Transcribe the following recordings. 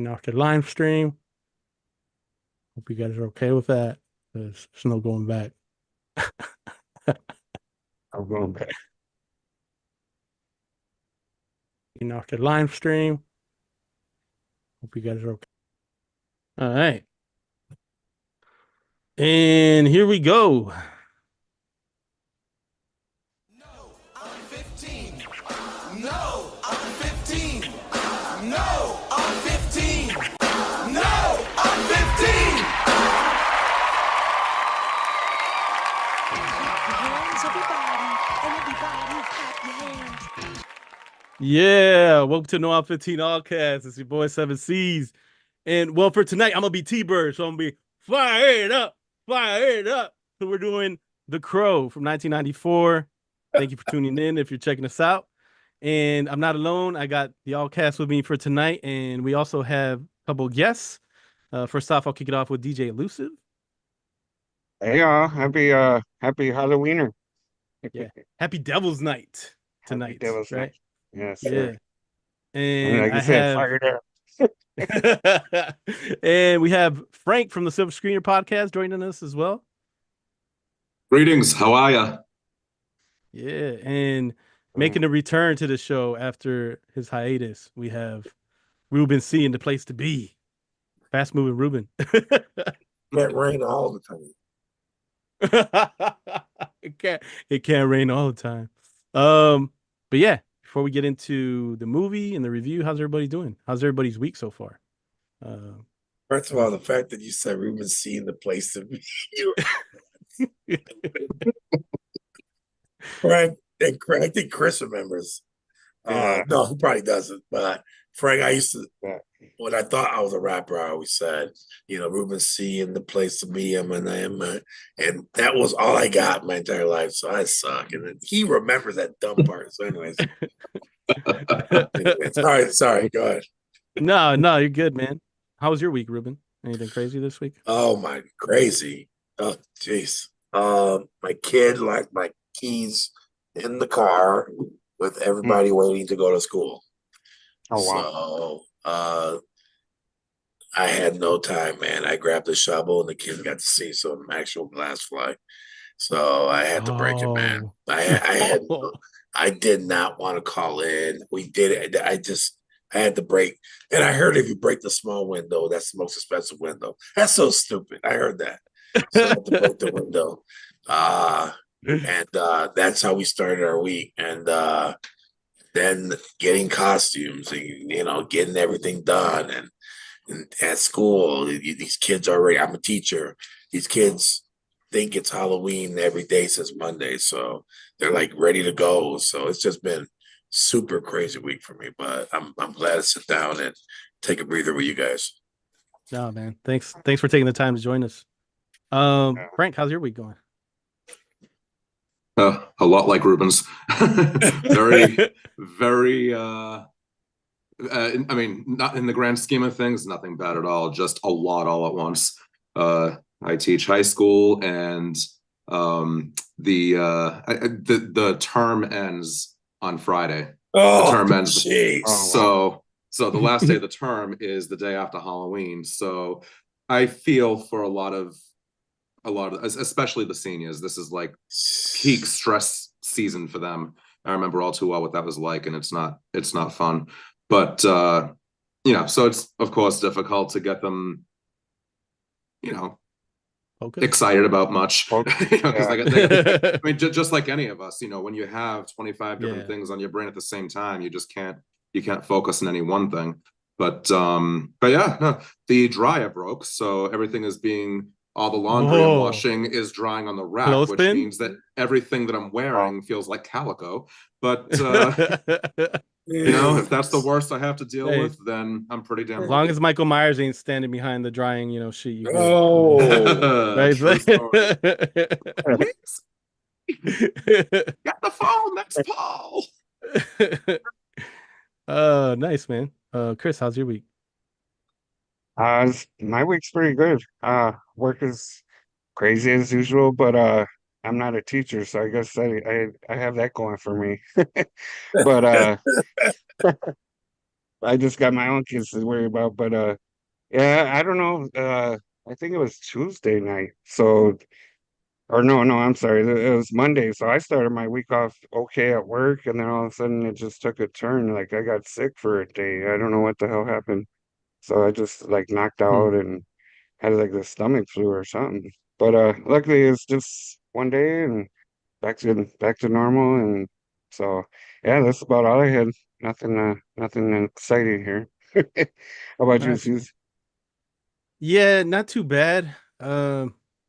off the live stream. Hope you guys are okay with that. There's no going back. I'm going back. Off the live stream. Hope you guys are okay. All right. And here we go. No, I'm 15. No, I'm 15. No, I'm 15. No, I'm 15. Hands, everybody, clap your hands. Yeah, welcome to No Out 15 Allcast. It's your boy 7C's. And well, for tonight, I'm gonna be T-Bird, so I'm gonna be fired up. So we're doing The Crow from 1994. Thank you for tuning in if you're checking us out. And I'm not alone. I got the Allcast with me for tonight, and we also have a couple guests. First off, I'll kick it off with DJ Elusive. Hey y'all, happy Halloweener. Yeah, Happy Devil's Night Happy tonight, Devil's right? Night. Yes, Yeah, sir. and Like I you said, have fired up. and we have Frank from the Silver Screener podcast joining us as well. Greetings, how are ya? Yeah, and making a return to the show after his hiatus, we have Ruben C in the place to be. Fast moving Ruben. Can't rain all the time. it can't rain all the time. But yeah, before we get into the movie and the review, how's everybody doing? How's everybody's week so far? First of all, the fact that you said Ruben C in the place to be. Frank, and I think Chris remembers. Yeah. No, he probably doesn't. But Frank, I used to, when I thought I was a rapper, I always said, Ruben C in the place to be him, and that was all I got my entire life. So I suck, and then he remembers that dumb part. So, anyways, sorry, go ahead. No, you're good, man. How was your week, Ruben? Anything crazy this week? Oh my, crazy! Oh, jeez. My kid left my keys in the car with everybody waiting to go to school. Oh wow. So I had no time, man. I grabbed a shovel and the kids got to see some actual glass fly. So I had to break it, man. I did not want to call in. We did it. I had to break. And I heard if you break the small window, that's the most expensive window. That's so stupid. I heard that. So I had to break the window. And that's how we started our week. And then getting costumes and getting everything done. And at school, these kids already, I'm a teacher. These kids think it's Halloween every day since Monday. So they're like ready to go. So it's just been super crazy week for me. But I'm glad to sit down and take a breather with you guys. No, man. Thanks for taking the time to join us. Frank, how's your week going? A lot like Ruben's. very, I mean, not in the grand scheme of things, nothing bad at all, just a lot all at once. I teach high school, and the term ends on Friday. Oh, the term ends. Geez. So the last day of the term is the day after Halloween. So I feel for a lot of, especially the seniors, this is like peak stress season for them. I remember all too well what that was like, and it's not fun. But so it's of course difficult to get them, excited about much. I mean, just like any of us, when you have 25 different things on your brain at the same time, you can't focus on any one thing. But yeah, no, the dryer broke, so everything is all the laundry I'm washing is drying on the rack, which means that everything that I'm wearing feels like calico. But if that's the worst I have to deal with, then I'm pretty damn as long as Michael Myers ain't standing behind the drying, sheet. Right? Got the phone. That's Paul. Nice, man. Chris, how's your week? My week's pretty good. Work is crazy as usual, but I'm not a teacher, so I guess I have that going for me. But I just got my own kids to worry about. But yeah, I don't know. I think it was Tuesday night. So, or no, I'm sorry. It was Monday. So I started my week off okay at work, and then all of a sudden it just took a turn. Like I got sick for a day. I don't know what the hell happened. So I just like knocked Hmm. out and had like the stomach flu or something. But luckily it's just one day and back to normal. And so yeah, that's about all I had. Nothing exciting here. How about you, Nice. Suze? Yeah, not too bad.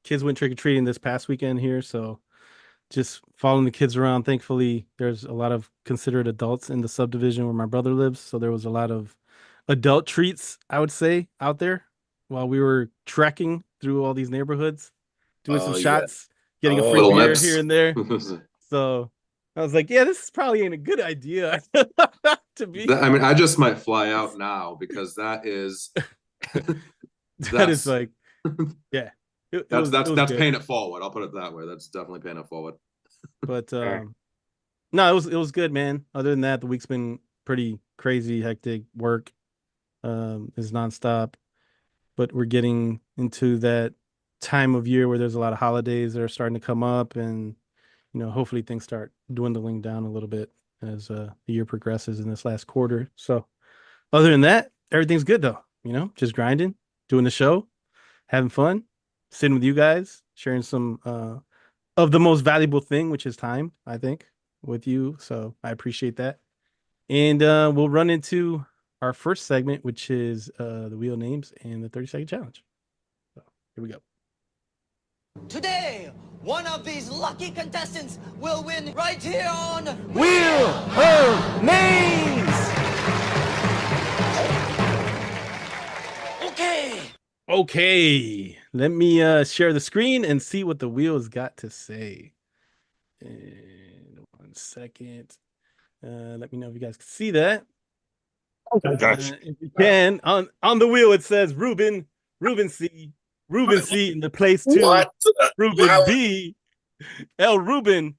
Kids went trick or treating this past weekend here, so just following the kids around. Thankfully, there's a lot of considerate adults in the subdivision where my brother lives, so there was a lot of adult treats, I would say, out there while we were trekking through all these neighborhoods, doing some Oh yeah. shots, getting a free Oh Little beer yeah. nips. here and there. So I was like, yeah, this probably ain't a good idea to be. I mean, I just might fly out now because that is That is that's like, yeah, it that's was that's it was that's good. paying it forward. I'll put it that way. That's definitely paying it forward. But Yeah. no, it was good, man. Other than that, the week's been pretty crazy, hectic. Work is nonstop, but we're getting into that time of year where there's a lot of holidays that are starting to come up, and hopefully things start dwindling down a little bit as the year progresses in this last quarter. So, other than that, everything's good though. Just grinding, doing the show, having fun, sitting with you guys, sharing some of the most valuable thing, which is time, I think, with you. So I appreciate that. And we'll run into our first segment, which is the wheel names and the 30-second challenge. So here we go. Today, one of these lucky contestants will win right here on Wheel of Names. Okay. Okay, let me share the screen and see what the wheel's got to say. And 1 second. Let me know if you guys can see that. Gosh. If you can, on the wheel it says Ruben C, in the place 2, What? Ruben Wow. B, El Ruben,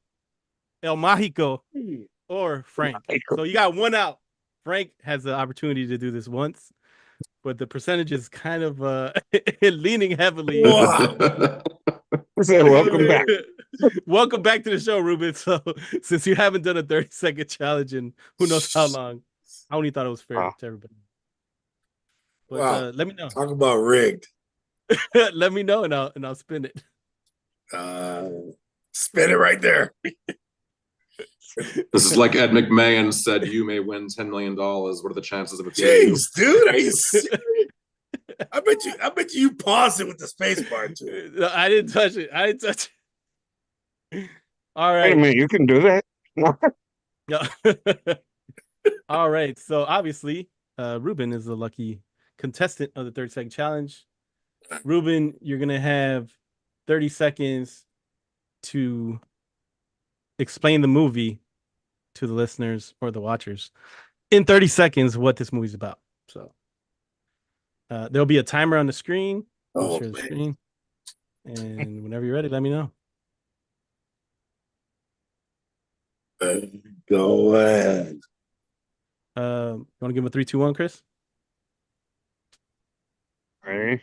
El Mágico, or Frank. So you got one out. Frank has the opportunity to do this once, but the percentage is kind of leaning heavily. Wow. So welcome back. Welcome back to the show, Ruben. So since you haven't done a 30-second challenge in who knows how long, I only thought it was fair Wow. to everybody. But Wow. let me know. Talk about rigged. Let me know, and I'll spin it. Spin it right there. This is like Ed McMahon said, you may win $10 million. What are the chances of it? Jeez, dude, are you serious? I bet you paused it with the space bar too. I didn't touch it. All Wait a right. minute, you can do that? Yeah. All right. So obviously, Ruben is the lucky contestant of the 30-second challenge. Ruben, you're gonna have 30 seconds to explain the movie to the listeners or the watchers in 30 seconds what this movie's about. So there'll be a timer on the screen. I'll Oh share the man. screen. And whenever you're ready, let me know. Go ahead. You want to give him a 3, 2, 1, Chris? Ready?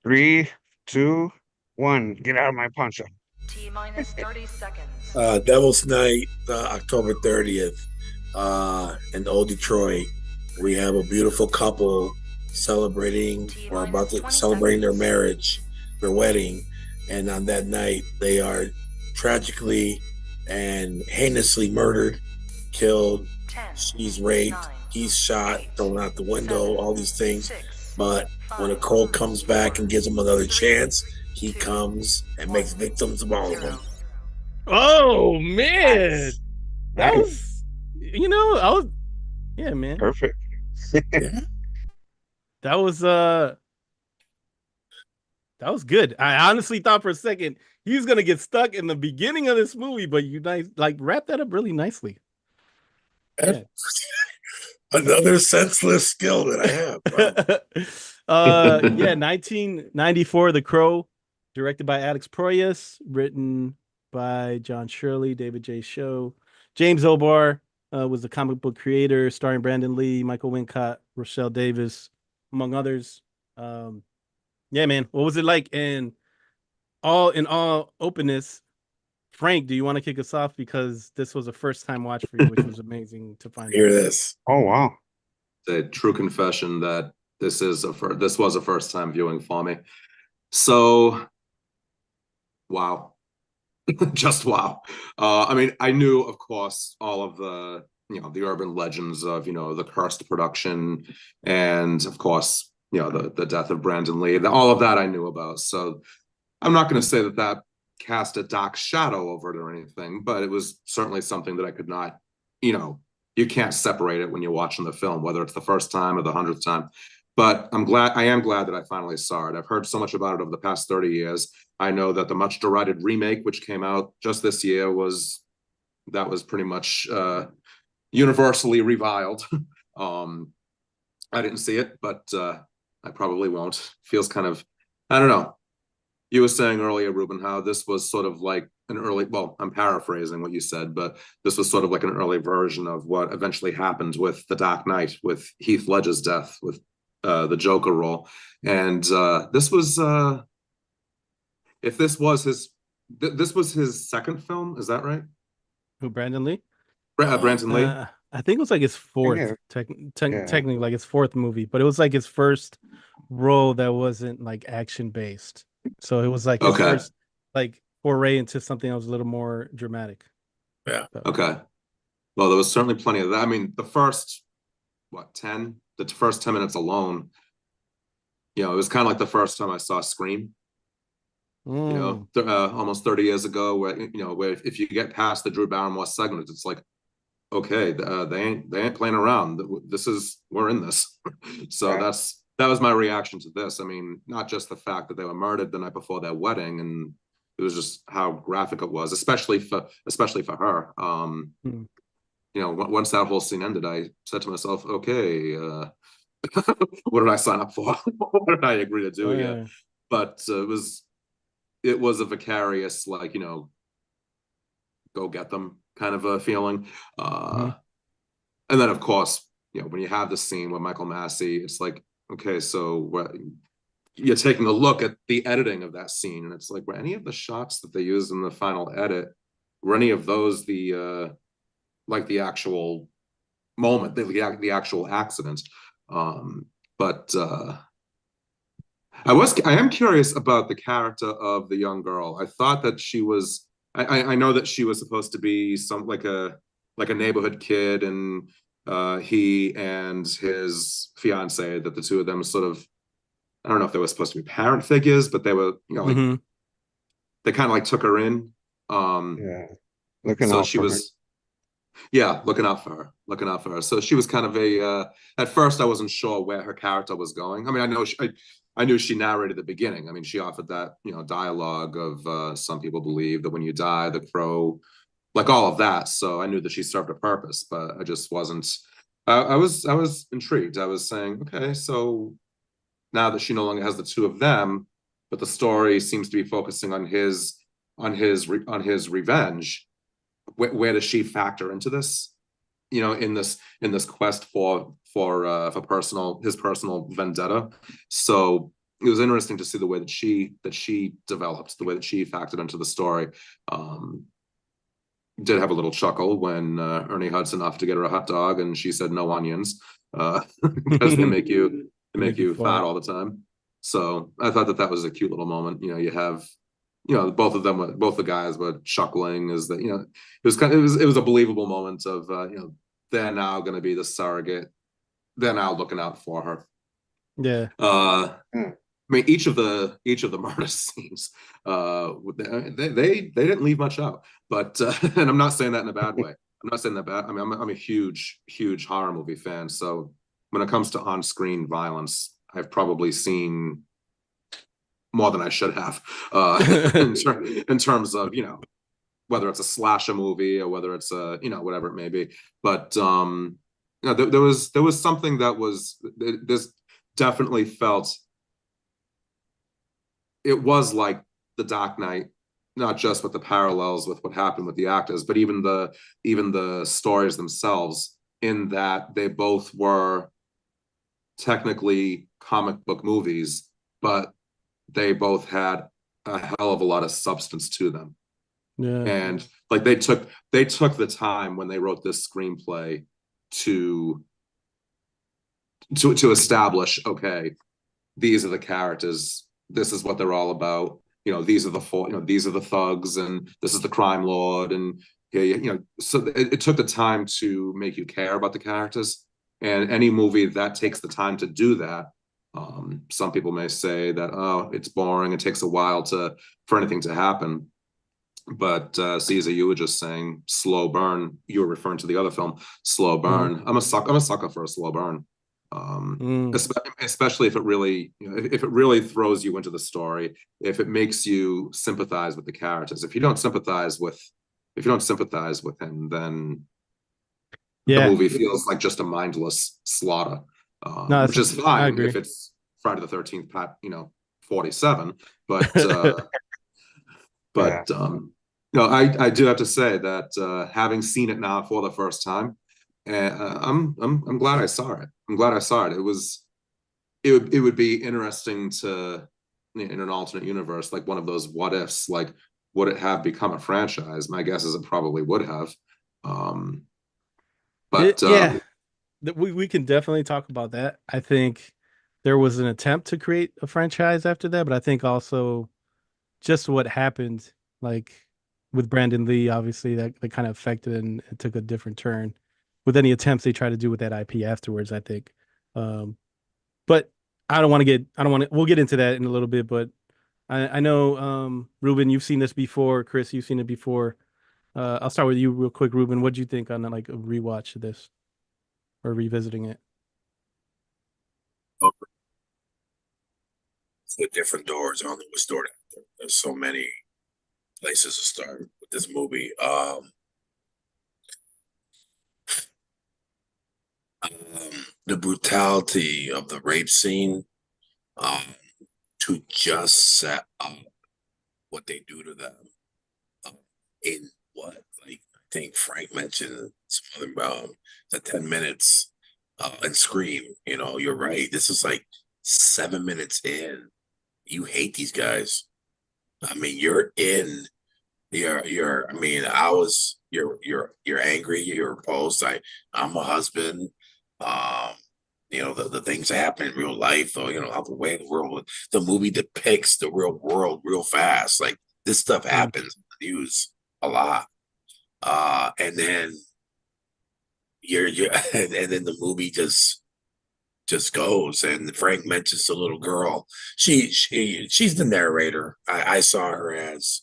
3, 2, 1. Get out of my poncho. T-minus 30 seconds. Devil's Night, October 30th, in Old Detroit. We have a beautiful couple celebrating or about to celebrating their marriage, their wedding, and on that night they are tragically and heinously murdered, killed. 10, She's raped, 9, he's shot, 8, thrown out the window, 7, all these things. 6, But when a 5, Cole comes back and gives him another 3, chance, he 2, comes and makes victims of all of 0. them. Oh man, that Nice. was, I was, yeah, man, Perfect. that was good. I honestly thought for a second he was gonna get stuck in the beginning of this movie, but you wrapped that up really nicely. Yeah. Another senseless skill that I have. Wow. Yeah, 1994, The Crow, directed by Alex Proyas, written by John Shirley, David J. Show, James O'Barr, was the comic book creator, starring Brandon Lee, Michael Wincott, Rochelle Davis, among others. Yeah, man, what was it like? And in all openness, Frank, do you want to kick us off, because this was a first time watch for you, which was amazing to find Hear out. this. Oh wow. A true confession that this was a first time viewing for me. So, wow. Just wow. I mean, I knew, of course, all of the, the urban legends of, the cursed production, and of course, the death of Brandon Lee. All of that I knew about. So I'm not going to say that cast a dark shadow over it or anything, but it was certainly something that I could not, you can't separate it when you're watching the film, whether it's the first time or the 100th time. But I am glad that I finally saw it. I've heard so much about it over the past 30 years. I know that the much derided remake, which came out just this year, was pretty much universally reviled. I didn't see it, but I probably won't. Feels kind of, I don't know. You were saying earlier, Ruben, how this was sort of like an early, well, I'm paraphrasing what you said, but this was sort of like an early version of what eventually happened with The Dark Knight, with Heath Ledger's death, with the Joker role. And this was, if this was this was his second film, is that right? Who, Brandon Lee? Brandon Lee? I think it was like his fourth, Yeah. technically like his fourth movie, but it was like his first role that wasn't like action based. So it was like his first like foray into something that was a little more dramatic. Yeah. So. Okay. Well, there was certainly plenty of that. I mean, the first, the first 10 minutes alone, it was kind of like the first time I saw Scream. Almost 30 years ago, where if you get past the Drew Barrymore segment, it's like, okay, they ain't playing around. We're in this. So Right. that was my reaction to this. I mean, not just the fact that they were murdered the night before their wedding, and it was just how graphic it was, especially for her. Once that whole scene ended, I said to myself, okay, what did I sign up for? What did I agree to do here? But it was a vicarious, like, go get them kind of a feeling. And then, of course, when you have the scene with Michael Massey, it's like, okay, so you're taking a look at the editing of that scene, and it's like, were any of the shots that they used in the final edit, were any of those the actual moment, the actual accident? But I am curious about the character of the young girl. I thought that she was, I know that she was supposed to be like a neighborhood kid, and he and his fiance, that the two of them sort of, I don't know if they were supposed to be parent figures, but they were, they kind of like took her in. Looking so out she for was, looking out for her. So she was kind of at first I wasn't sure where her character was going. I mean, I knew she narrated the beginning. I mean, she offered that, dialogue of some people believe that when you die, the crow, like all of that. So I knew that she served a purpose, but I just wasn't, I was intrigued. I was saying, okay, so now that she no longer has the two of them, but the story seems to be focusing on his revenge, where does she factor into this? In this quest for his personal vendetta. So it was interesting to see the way that she developed, the way that she factored into the story. Did have a little chuckle when Ernie Hudson offered to get her a hot dog, and she said no onions, because they make you fat all the time. So I thought that was a cute little moment. You have, both the guys were chuckling, as that, it was a believable moment of, they're now going to be the surrogate. They're now looking out for her. Yeah. I mean, each of the murder scenes, they didn't leave much out. But and I'm not saying that in a bad way. I'm not saying that bad. I mean, I'm a huge horror movie fan. So when it comes to on-screen violence, I've probably seen more than I should have, in terms of, whether it's a slasher movie or whether it's a, whatever it may be. But there was something that was, this definitely felt, it was like The Dark Knight not just with the parallels with what happened with the actors, but even the stories themselves, in that they both were technically comic book movies, but they both had a hell of a lot of substance to them. Yeah. And like they took the time when they wrote this screenplay to establish, okay, these are the characters, this is what they're all about. You know, these are the thugs, and this is the crime lord, and so it took the time to make you care about the characters. And any movie that takes the time to do that, some people may say that, oh, it's boring, it takes a while for anything to happen. But Caesar, you were just saying slow burn. You were referring to the other film, Slow Burn. I'm a sucker for a slow burn. Especially if it really throws you into the story, if it makes you sympathize with the characters. If you don't sympathize with him, then the movie feels like just a mindless slaughter, which is fine if it's Friday the 13th, 47. But I do have to say that having seen it now for the first time, I'm glad I saw it. It would be interesting to, in an alternate universe, like one of those what ifs, like would it have become a franchise? My guess is it probably would have. We can definitely talk about that. I think there was an attempt to create a franchise after that, but I think also just what happened, like with Brandon Lee, obviously that kind of affected and it took a different turn with any attempts they try to do with that IP afterwards, I think. But we'll get into that in a little bit, but I know, Ruben, you've seen this before. Chris, you've seen it before. I'll start with you real quick, Ruben. What do you think on like a rewatch of this or revisiting it? The different doors. I don't know what door to. There's so many places to start with this movie. The brutality of the rape scene, to just set up what they do to them, in what, like, I think Frank mentioned something about the 10 minutes, and Scream. You're right. This is like 7 minutes in. You hate these guys. I mean, you're in. You're. I mean, You're angry. You're opposed. I'm a husband. The things that happen in real life, though, how the way the world, the movie depicts the real world real fast. Like this stuff happens in the news a lot. And then and then the movie just goes. And Frank mentions the little girl. She's the narrator. I saw her as,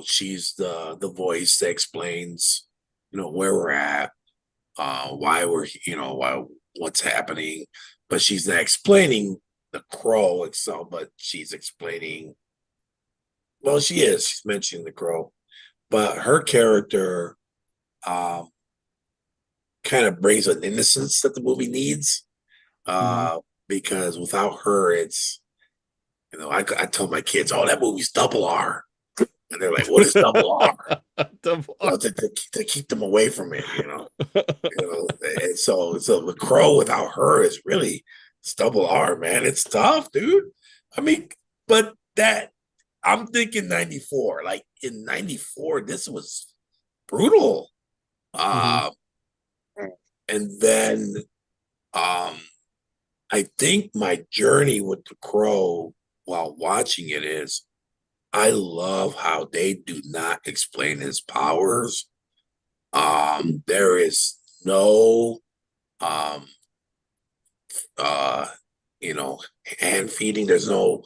she's the voice that explains, where we're at, why we're, what's happening. But she's not explaining the crow itself, but she's explaining, well, she's mentioning the crow, but her character kind of brings an innocence that the movie needs, because without her, it's, I told my kids, oh, that movie's double R. And they're like, what is double R? Double R. To keep them away from it, And so the crow without her is really, it's double R, man. It's tough, dude. I mean, but that, I'm thinking 94. Like in 94, this was brutal. And then I think my journey with the crow while watching it is, I love how they do not explain his powers. There is no, hand feeding. There's no,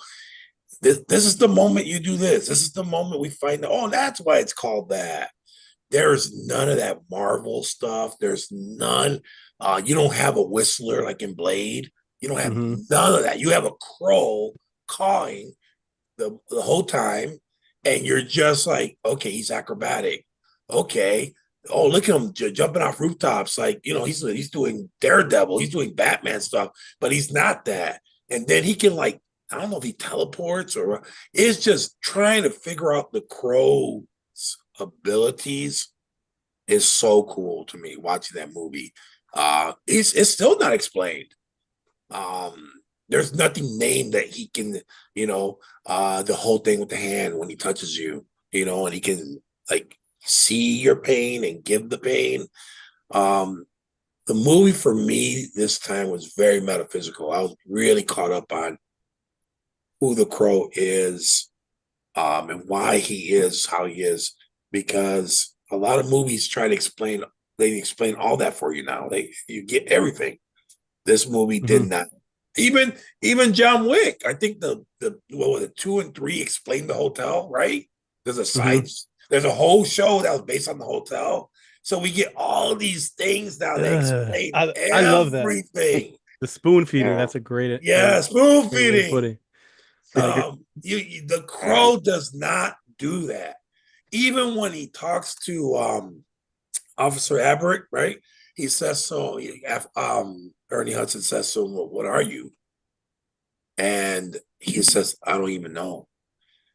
this is the moment you do this. This is the moment we find out, oh, that's why it's called that. There's none of that Marvel stuff. There's none. You don't have a whistler like in Blade. You don't have none of that. You have a crow cawing the whole time, and you're just like, okay, he's acrobatic. Okay. Oh, look at him jumping off rooftops. Like, he's doing Daredevil. He's doing Batman stuff, but he's not that. And then he can like I don't know if he teleports or it's just trying to figure out the Crow's abilities is so cool to me watching that movie. It's still not explained. There's nothing named that he can, the whole thing with the hand when he touches you, and he can like see your pain and give the pain. The movie for me this time was very metaphysical. I was really caught up on who the Crow is, and why he is how he is, because a lot of movies try to explain, they explain all that for you now. You get everything. This movie did not. Even John Wick, I think the what was it, 2 and 3 explained the hotel, right? There's there's a whole show that was based on the hotel. So we get all these things now that explain I love that. everything. The spoon feeding, that's a great spoon feeding. The Crow does not do that. Even when he talks to Officer Everett, right? He says so. Ernie Hudson says, "So what are you?" And he says, "I don't even know."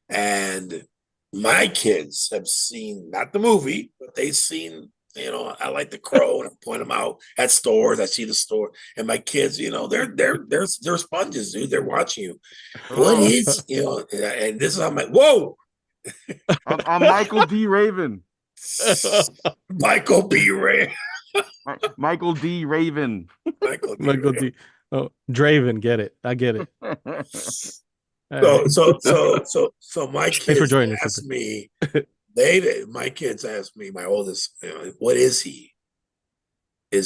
And my kids have seen not the movie, but they've seen. I like the Crow, and I point them out at stores. I see the store, and my kids, they're sponges, dude. They're watching you. What is, and this is how I'm like, whoa. I'm Michael D. Raven. Michael B. Raven. Michael D. Raven. Michael D. Oh, Draven, get it? I get it. So my kids asked me. My kids asked me, my oldest, what is he? What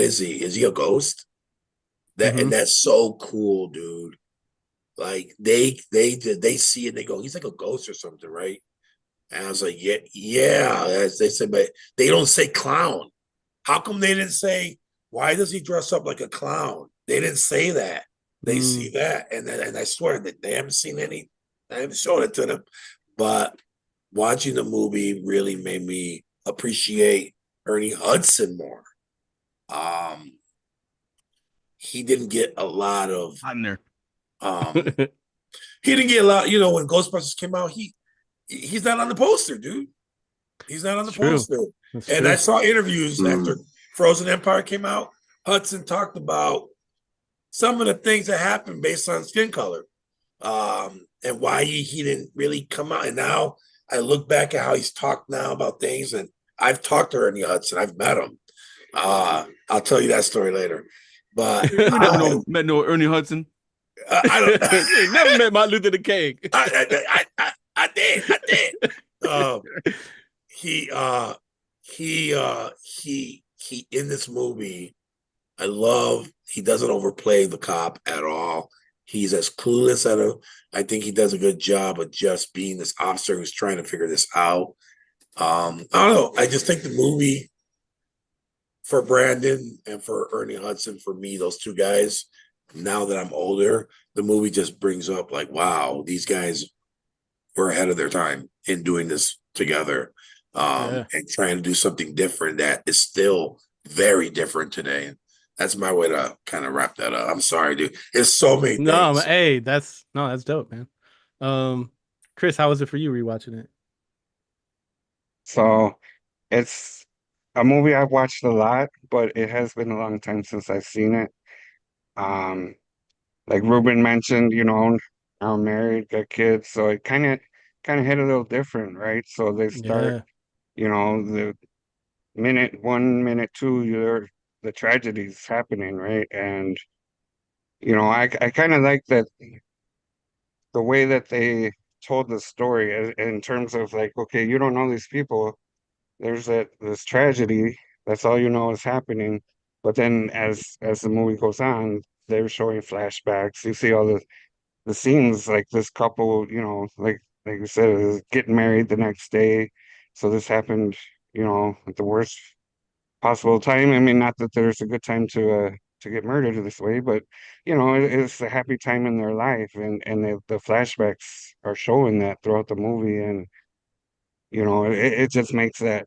is he? Is he a ghost? And that's so cool, dude. Like they see it, they go, he's like a ghost or something, right? And I was like, yeah. As they said, but they don't say clown. How come they didn't say, why does he dress up like a clown? They didn't say that. They see that, and I swear that they haven't seen any. I haven't shown it to them. But watching the movie really made me appreciate Ernie Hudson more. He didn't get a lot of. I'm there. He didn't get a lot. When Ghostbusters came out, he's not on the poster, dude. He's not on the poster. And I saw interviews after Frozen Empire came out. Hudson talked about some of the things that happened based on skin color. And why he didn't really come out. And now I look back at how he's talked now about things, and I've talked to Ernie Hudson. I've met him. I'll tell you that story later. But met no Ernie Hudson. I don't. Never met Martin Luther King. I did. He in this movie, I love. He doesn't overplay the cop at all. He's as clueless at him. I think he does a good job of just being this officer who's trying to figure this out. I don't know. I just think the movie for Brandon and for Ernie Hudson, for me, those two guys, now that I'm older, the movie just brings up like, wow, these guys were ahead of their time in doing this together, and trying to do something different that is still very different today. That's my way to kind of wrap that up. I'm sorry, dude. It's so many things. No, hey, that's dope, man. Chris, how was it for you rewatching it? So it's a movie I've watched a lot, but it has been a long time since I've seen it. Like Ruben mentioned, I'm married, got kids, so it kind of hit a little different, right? So they start, the minute 1, minute 2, the tragedies happening, right? And I kind of like that the way that they told the story in terms of like, okay, you don't know these people. There's this tragedy. That's all you know is happening. But then as the movie goes on, they're showing flashbacks. You see all the scenes, like this couple, like you said, is getting married the next day. So this happened, at the worst possible time. I mean, not that there's a good time to get murdered this way, but it's a happy time in their life, and the flashbacks are showing that throughout the movie, and it just makes that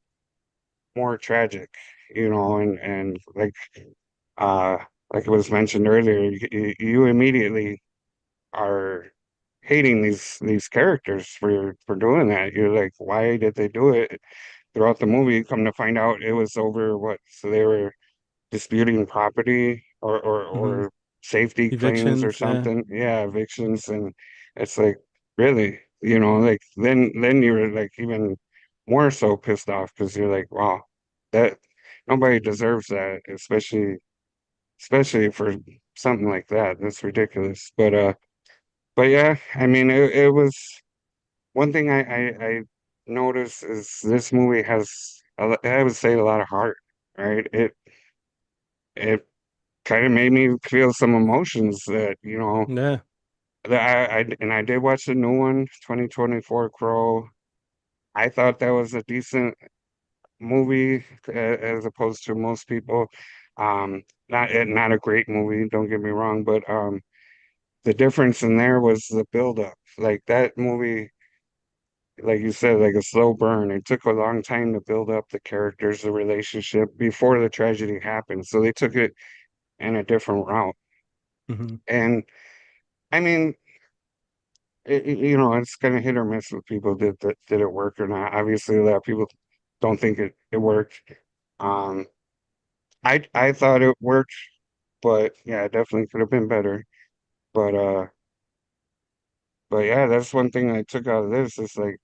more tragic, and like like it was mentioned earlier, you immediately are hating these characters for doing that. You're like, why did they do it? Throughout the movie, come to find out it was over what? So they were disputing property Hmm. or safety claims or Evictions, yeah. something. Yeah, evictions, and it's like really, like then you're like even more so pissed off because you're like, wow, that nobody deserves that, especially for something like that. That's ridiculous. But yeah, I mean, it was one thing I noticed is this movie has, I would say, a lot of heart, right? It kind of made me feel some emotions that, Yeah. that I did watch the new one, 2024 Crow. I thought that was a decent movie as opposed to most people. Not a great movie, don't get me wrong, but the difference in there was the buildup. Like that movie, like you said, like a slow burn. It took a long time to build up the characters, the relationship before the tragedy happened. So they took it in a different route. Hmm. And I mean, it's kind of hit or miss with people did it work or not. Obviously, a lot of people don't think it worked. Um, I thought it worked, but yeah, it definitely could have been better. But But yeah, that's one thing I took out of this. It's like,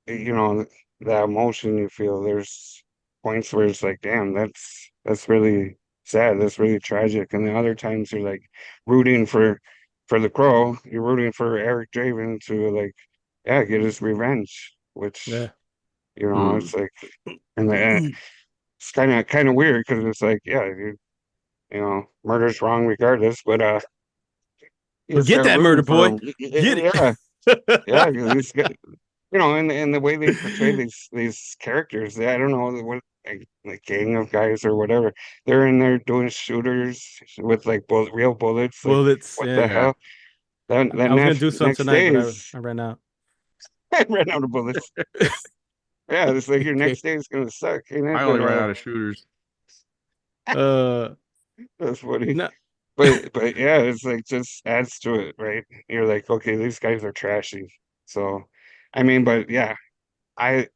that emotion you feel. There's points where it's like, damn, that's really sad. That's really tragic. And the other times you're like rooting for the Crow. You're rooting for Eric Draven to like, yeah, get his revenge. Which Yeah. it's like, and it's kind of weird because it's like, yeah, murder's wrong regardless. But you But get start that murder rooting for boy. him. Get it. Yeah. Yeah, he's got, and the way they portray these characters, I don't know what like gang of guys or whatever. They're in there doing shooters with like real bullets. Like, Bullets. what the Yeah. Yeah. hell? That I was gonna do some next tonight, day but is I ran out. I ran out of bullets. Yeah, it's like your Okay. next day is gonna suck, ain't it? I only ran out of shooters. Uh That's funny. no. But yeah, it's like just adds to it, right? You're like, okay, these guys are trashy. So, I mean, but yeah, I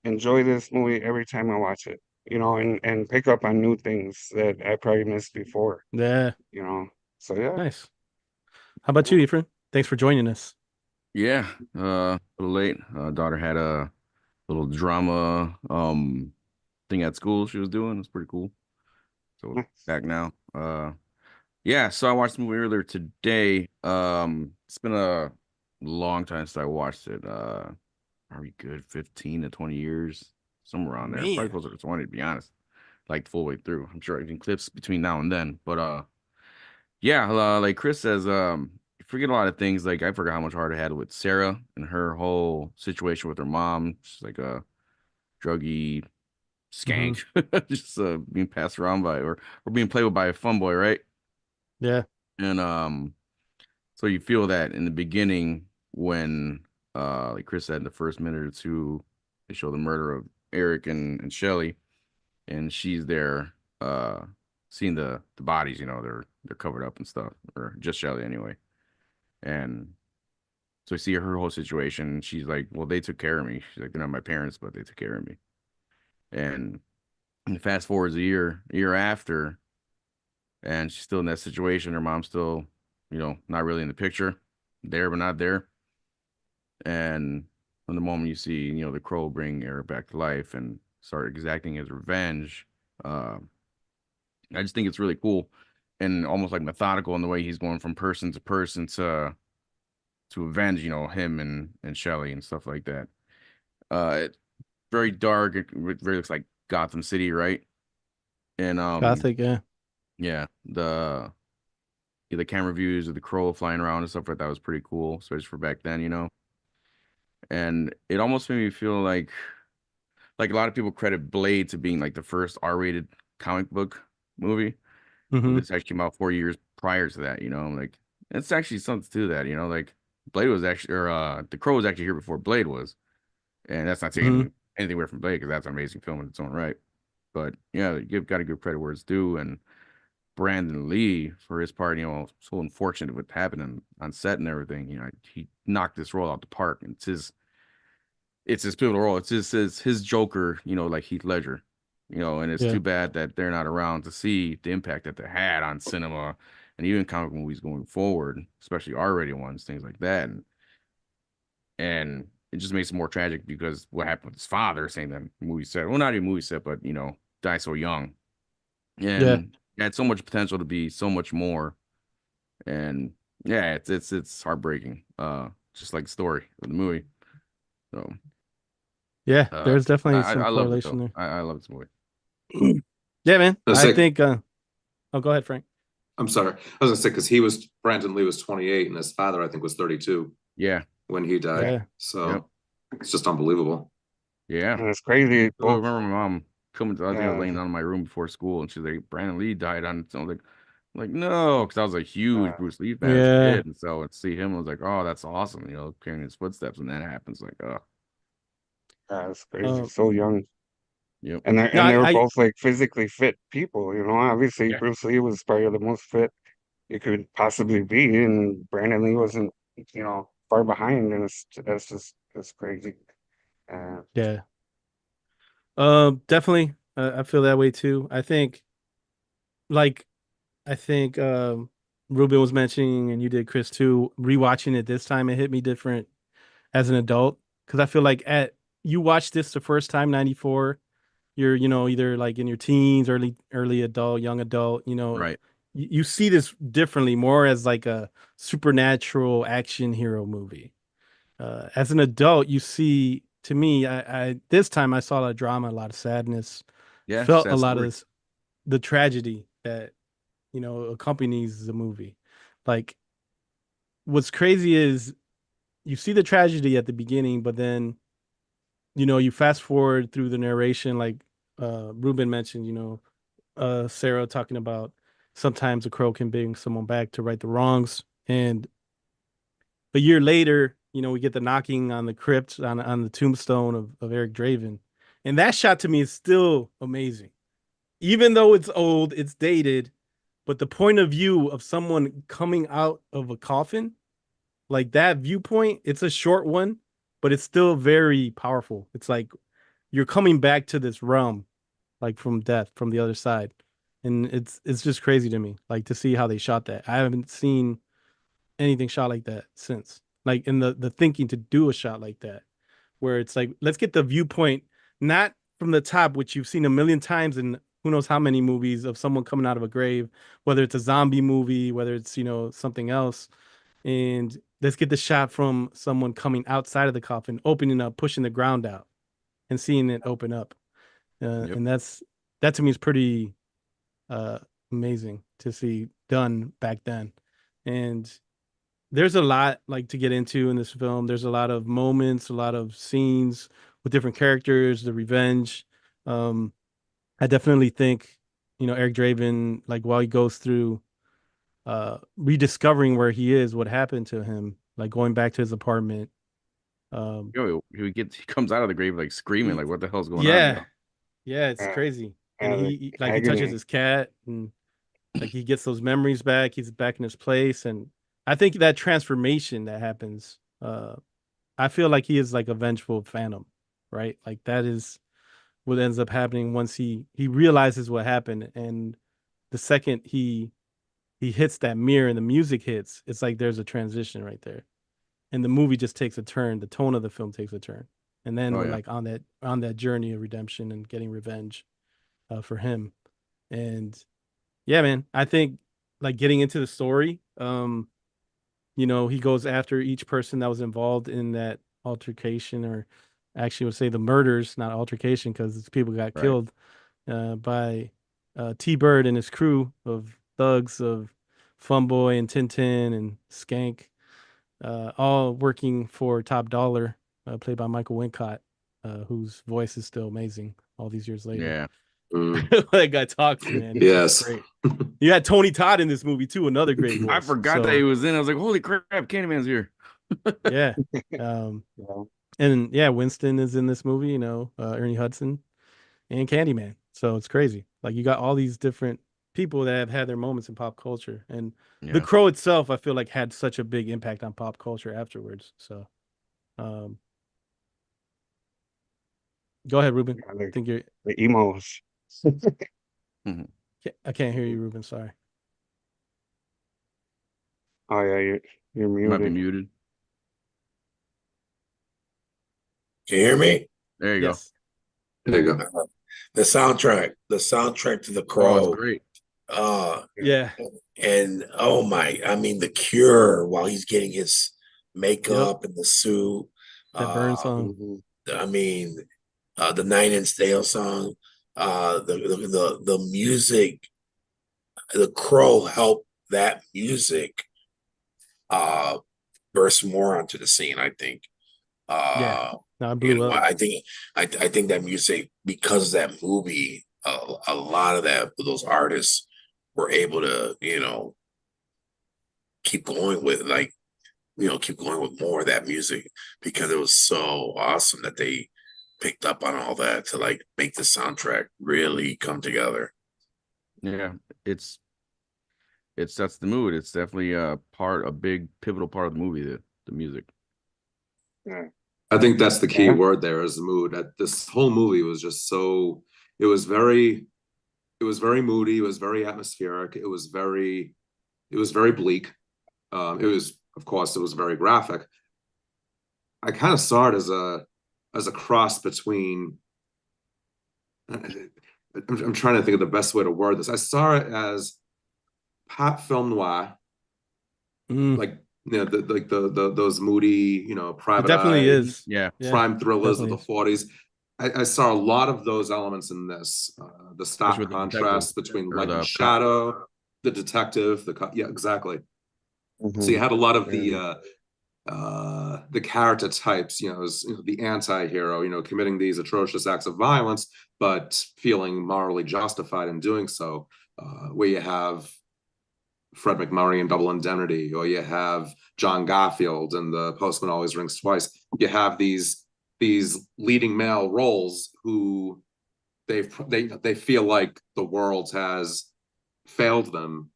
enjoy this movie every time I watch it, and pick up on new things that I probably missed before, Yeah. you know. So yeah, Nice. How about you, Ephraim? Thanks for joining us. Yeah. A little late. Daughter had a little drama thing at school she was doing. It's pretty cool. So nice. back now. Yeah, so I watched the movie earlier today. It's been a long time since I watched it. Probably good 15 to 20 years, somewhere around there. Probably Man. closer to 20 to be honest. Like the full way through. I'm sure I can clips between now and then. But yeah, like Chris says, you forget a lot of things. Like I forgot how much heart I had with Sarah and her whole situation with her mom. She's like a druggy Hmm. skank, just being passed around by or being played with by a fun boy, right? Yeah. And so you feel that in the beginning when like Chris said in the first minute or two, they show the murder of Eric and Shelly, and she's there seeing the bodies, they're covered up and stuff, or just Shelly anyway. And so you see her whole situation, and she's like, well, they took care of me. She's like, they're not my parents, but they took care of me. And fast forwards a year after, and she's still in that situation. Her mom's still, not really in the picture, there but not there. And from the moment you see, the Crow bring Eric back to life and start exacting his revenge, uh, I just think it's really cool and almost like methodical in the way he's going from person to person to avenge, him and Shelly and stuff like that. It's very dark. It very looks like Gotham City, right? And Gothic, yeah. yeah, the camera views of the Crow flying around and stuff like that was pretty cool, especially for back then. And it almost made me feel like a lot of people credit Blade to being like the first R-rated comic book movie. Well, Hmm. this actually came out 4 years prior to that, like it's actually something to that, like Blade was actually, or The Crow was actually here before Blade was, and that's not Hmm. taking anything away from Blade because that's an amazing film in its own right. But yeah, you've got to give credit where it's due, and Brandon Lee for his part, so unfortunate what happened on set and everything. He knocked this role out the park, and it's his pivotal role. It's his Joker, like Heath Ledger, and it's too bad that they're not around to see the impact that they had on cinema and even comic movies going forward, especially R-rated ones, things like that. And it just makes it more tragic because what happened with his father, saying that movie set, well, not even movie set, but died so young, and had so much potential to be so much more. And yeah, it's heartbreaking, just like the story of the movie. So yeah, there's definitely some I love it, correlation there. I love this movie. Yeah, man. Let's I say- think. Oh, go ahead, Frank. I'm sorry. I was gonna say because Brandon Lee was 28 and his father I think was 32 Yeah, when he died. Yeah. So it's just unbunbelievable. yeah. And it's crazy. I Both, remember my mom coming to, I think I was Yeah. laying down in my room before school, and she's like, Brandon Lee died on. So I was like, no, because I was a huge Bruce Lee fan as a kid, and so to see him, I was like, oh, that's awesome, carrying his footsteps, and that happens, like, oh, it's crazy. So young. yep, And they No, were I- both like physically fit people, Obviously, Yeah. Bruce Lee was probably the most fit you could possibly be, and Brandon Lee wasn't, far behind, and it's crazy. Yeah. Definitely. I feel that way too. I think Ruben was mentioning, and you did, Chris, too, rewatching it this time, it hit me different as an adult. Because I feel like you watched this the first time, 94, you're, either like in your teens, early adult, young adult, right, you see this differently, more as like a supernatural action hero movie. As an adult, you see, to me, I this time I saw a lot of drama, a lot of sadness, yeah, felt sad a lot story. of the tragedy that accompanies the movie. Like, what's crazy is you see the tragedy at the beginning, but then you fast forward through the narration, like Ruben mentioned, Sarah talking about sometimes a crow can bring someone back to right the wrongs, and a year later, we get the knocking on the crypt on the tombstone of Eric Draven, and that shot to me is still amazing, even though it's old, it's dated. But the point of view of someone coming out of a coffin, like that viewpoint, it's a short one, but it's still very powerful. It's like you're coming back to this realm, like from death, from the other side. And it's just crazy to me, like to see how they shot that. I haven't seen anything shot like that since. Like in the thinking to do a shot like that, where it's like, let's get the viewpoint, not from the top, which you've seen a million times in who knows how many movies of someone coming out of a grave, whether it's a zombie movie, whether it's, something else. And let's get the shot from someone coming outside of the coffin, opening up, pushing the ground out and seeing it open up. Yep. And that to me is pretty amazing to see done back then. And there's a lot like to get into in this film. There's a lot of moments, a lot of scenes with different characters, the revenge. I definitely think, Eric Draven, like while he goes through rediscovering where he is, what happened to him, like going back to his apartment. He comes out of the grave like screaming, like, what the hell's going on? Yeah. Yeah, it's Yeah. crazy. And And he touches agony. his cat, and like he gets those memories back. He's back in his place. And I think that transformation that happens, I feel like he is like a vengeful phantom, right? Like that is what ends up happening once he realizes what happened. And the second he hits that mirror and the music hits, it's like there's a transition right there. And the movie just takes a turn. The tone of the film takes a turn. And then Oh, we're yeah. like on that journey of redemption and getting revenge for him. And yeah, man, I think like getting into the story, he goes after each person that was involved in that altercation, or actually would say the murders, not altercation, because people got Right. killed by T-Bird and his crew of thugs of Funboy and Tintin and Skank, all working for Top Dollar, played by Michael Wincott, whose voice is still amazing all these years later. Yeah. Mm. That guy talks, man. He's just Yes. great. You had Tony Todd in this movie too, another great voice. I forgot that he was in. I was like, holy crap, Candyman's here. Yeah. And yeah, Winston is in this movie, Ernie Hudson and Candyman. So it's crazy. Like you got all these different people that have had their moments in pop culture, and Yeah. The Crow itself, I feel like, had such a big impact on pop culture afterwards. So, go ahead, Ruben. Yeah, I think you're. the emos. I can't hear you, Ruben. Sorry. Oh yeah, you're Might be muted. muted. Can you hear me? There you Yes. There you go. The soundtrack to The go. Oh, Crow. it's great. Yeah. And oh my, I mean, The Cure while he's getting his makeup and the suit. That Burn song. Mhm. I mean, the 9 Inch Nails song, the music, The Crow helped that music burst more onto the scene, I think. Yeah. No, I You blew know, up. I think that music, because of that movie, a lot of those artists were able to, keep going with more of that music, because it was so awesome that they picked up on all that to like make the soundtrack really come together. Yeah, it's that's the mood. It's definitely a big pivotal part of the movie, the music. Yeah. I think that's the key Yeah. word there, is the mood. This whole movie was just so, it was very moody, it was very atmospheric, it was very bleak. Of course, it was very graphic. I kind of saw it as a cross between, I'm trying to think of the best way to word this. I saw it as pop film noir, like, those moody, It private definitely eye, is. Yeah. crime thrillers of the definitely 40s. I saw a lot of those elements in this. The stark Especially with the contrast detective, between or light and the shadow, the detective, yeah, exactly. Mhm. So you had a lot of Yeah. the character types, as the anti-hero, committing these atrocious acts of violence, but feeling morally justified in doing so. Where you have Fred McMurray in Double Indemnity, or you have John Garfield in The Postman Always Rings Twice. You have these leading male roles who they feel like the world has failed them,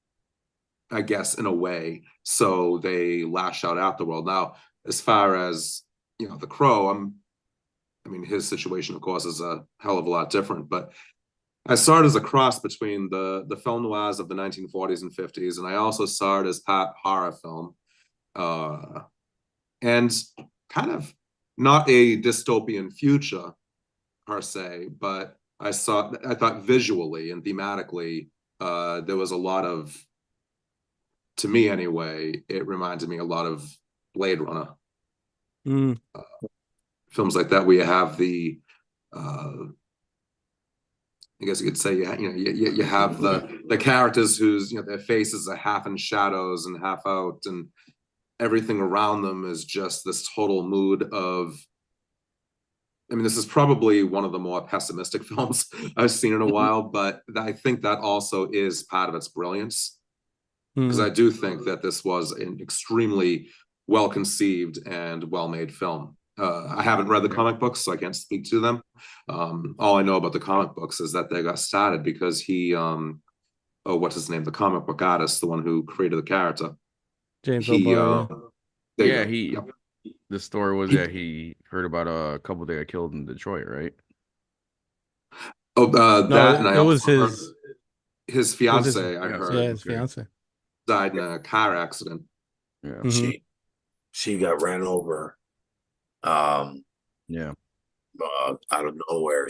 I guess, in a way, so they lash out at the world. Now, as far as The Crow, his situation, of course, is a hell of a lot different, but I saw it as a cross between the film noirs of the 1940s and 50s, and I also saw it as pop horror film, and kind of not a dystopian future per se, but I thought visually and thematically, there was a lot of, to me anyway, it reminded me a lot of Blade Runner. Films like that, where you have the I guess you could say, you have the characters whose their faces are half in shadows and half out, and everything around them is just this total mood of. This is probably one of the more pessimistic films I've seen in a while, but I think that also is part of its brilliance, because I do think that this was an extremely well conceived and well made film. I haven't read the comic books, so I can't speak to them. All I know about the comic books is that they got started because he, what's his name? The comic book artist, the one who created the character. James He, O'Barr. The story was that he heard about a couple that got killed in Detroit, right? No, that, and I it was also heard his fiance. I fiance. heard Yeah, his fiance. died in a car accident. Yeah. She got ran over. Yeah. Out of nowhere.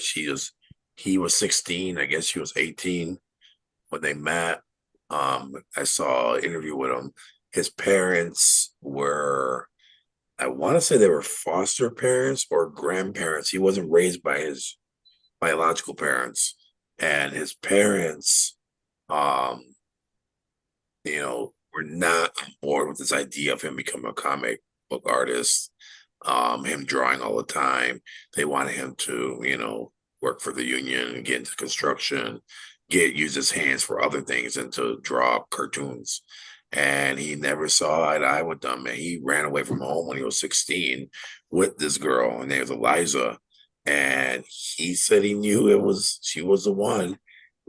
He was 16, I guess she was 18 when they met. I saw an interview with him. His parents were, I want to say they were foster parents or grandparents. He wasn't raised by his biological parents, and his parents were not on board with this idea of him becoming a comic book artist, him drawing all the time. They wanted him to, work for the union and get into construction, use his hands for other things and to draw cartoons. And he never saw eye to eye with them. And he ran away from home when he was 16 with this girl, and named Eliza. And he said he knew she was the one.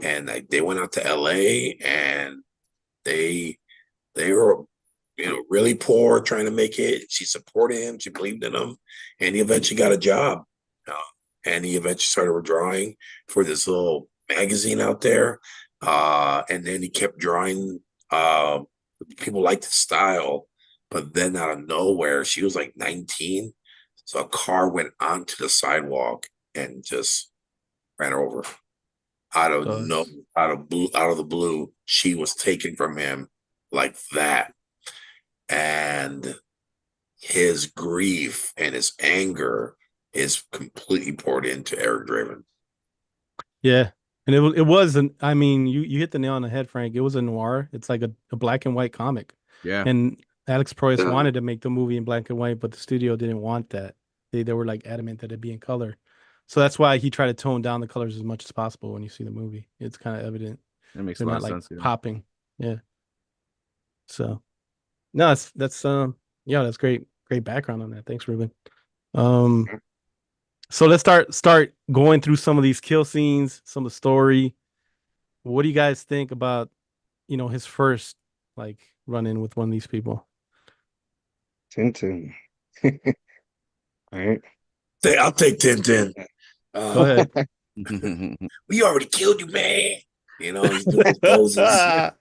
and they went out to LA, and they were, really poor, trying to make it. She supported him, she believed in him, and he eventually got a job. Uh, and he eventually started drawing for this little magazine out there. And then he kept drawing. People liked his style, but then out of nowhere, she was like 19. So a car went onto the sidewalk and just ran her over. Out of no, out of the blue, she was taken from him like that. And his grief and his anger is completely poured into Eric Draven. Yeah. And it wasn't, I mean, you hit the nail on the head, Frank. It was a noir. It's like a black and white comic. Yeah. And Alex Proyas wanted to make the movie in black and white, but the studio didn't want that. They were like adamant that it be in color. So that's why he tried to tone down the colors as much as possible when you see the movie. It's kind of evident. That makes They're a lot not of like sense. Yeah. popping. Yeah. So no, that's yeah, that's great. Great background on that. Thanks, Ruben. So let's start going through some of these kill scenes, some of the story. What do you guys think about, his first like run in with one of these people? Tintin. Right. I'll take Tintin. Go ahead. We already killed you, man. He's doing his poses.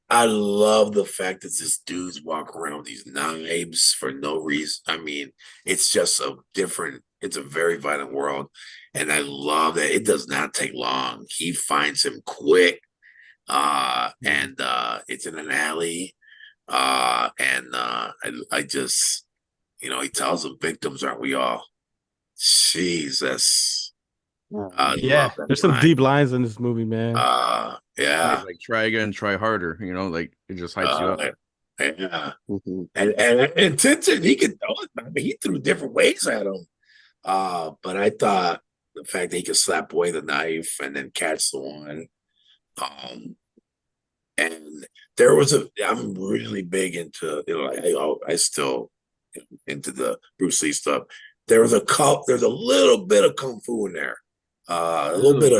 I love the fact that this dude's walking around with these knives for no reason. I mean, it's just it's a very violent world. And I love that it does not take long. He finds him quick. And it's in an alley. I just, he tells them, victims, aren't we all? Jesus. Yeah, there's some deep lines in this movie, man. Yeah. Like try again, try harder. Like it just hypes you up. Yeah. And Tintin, he could throw it. I mean, he threw different ways at him. But I thought the fact that he could slap away the knife and then catch the one. And I'm really big into, I still into the Bruce Lee stuff. There's a little bit of kung fu in there. A little bit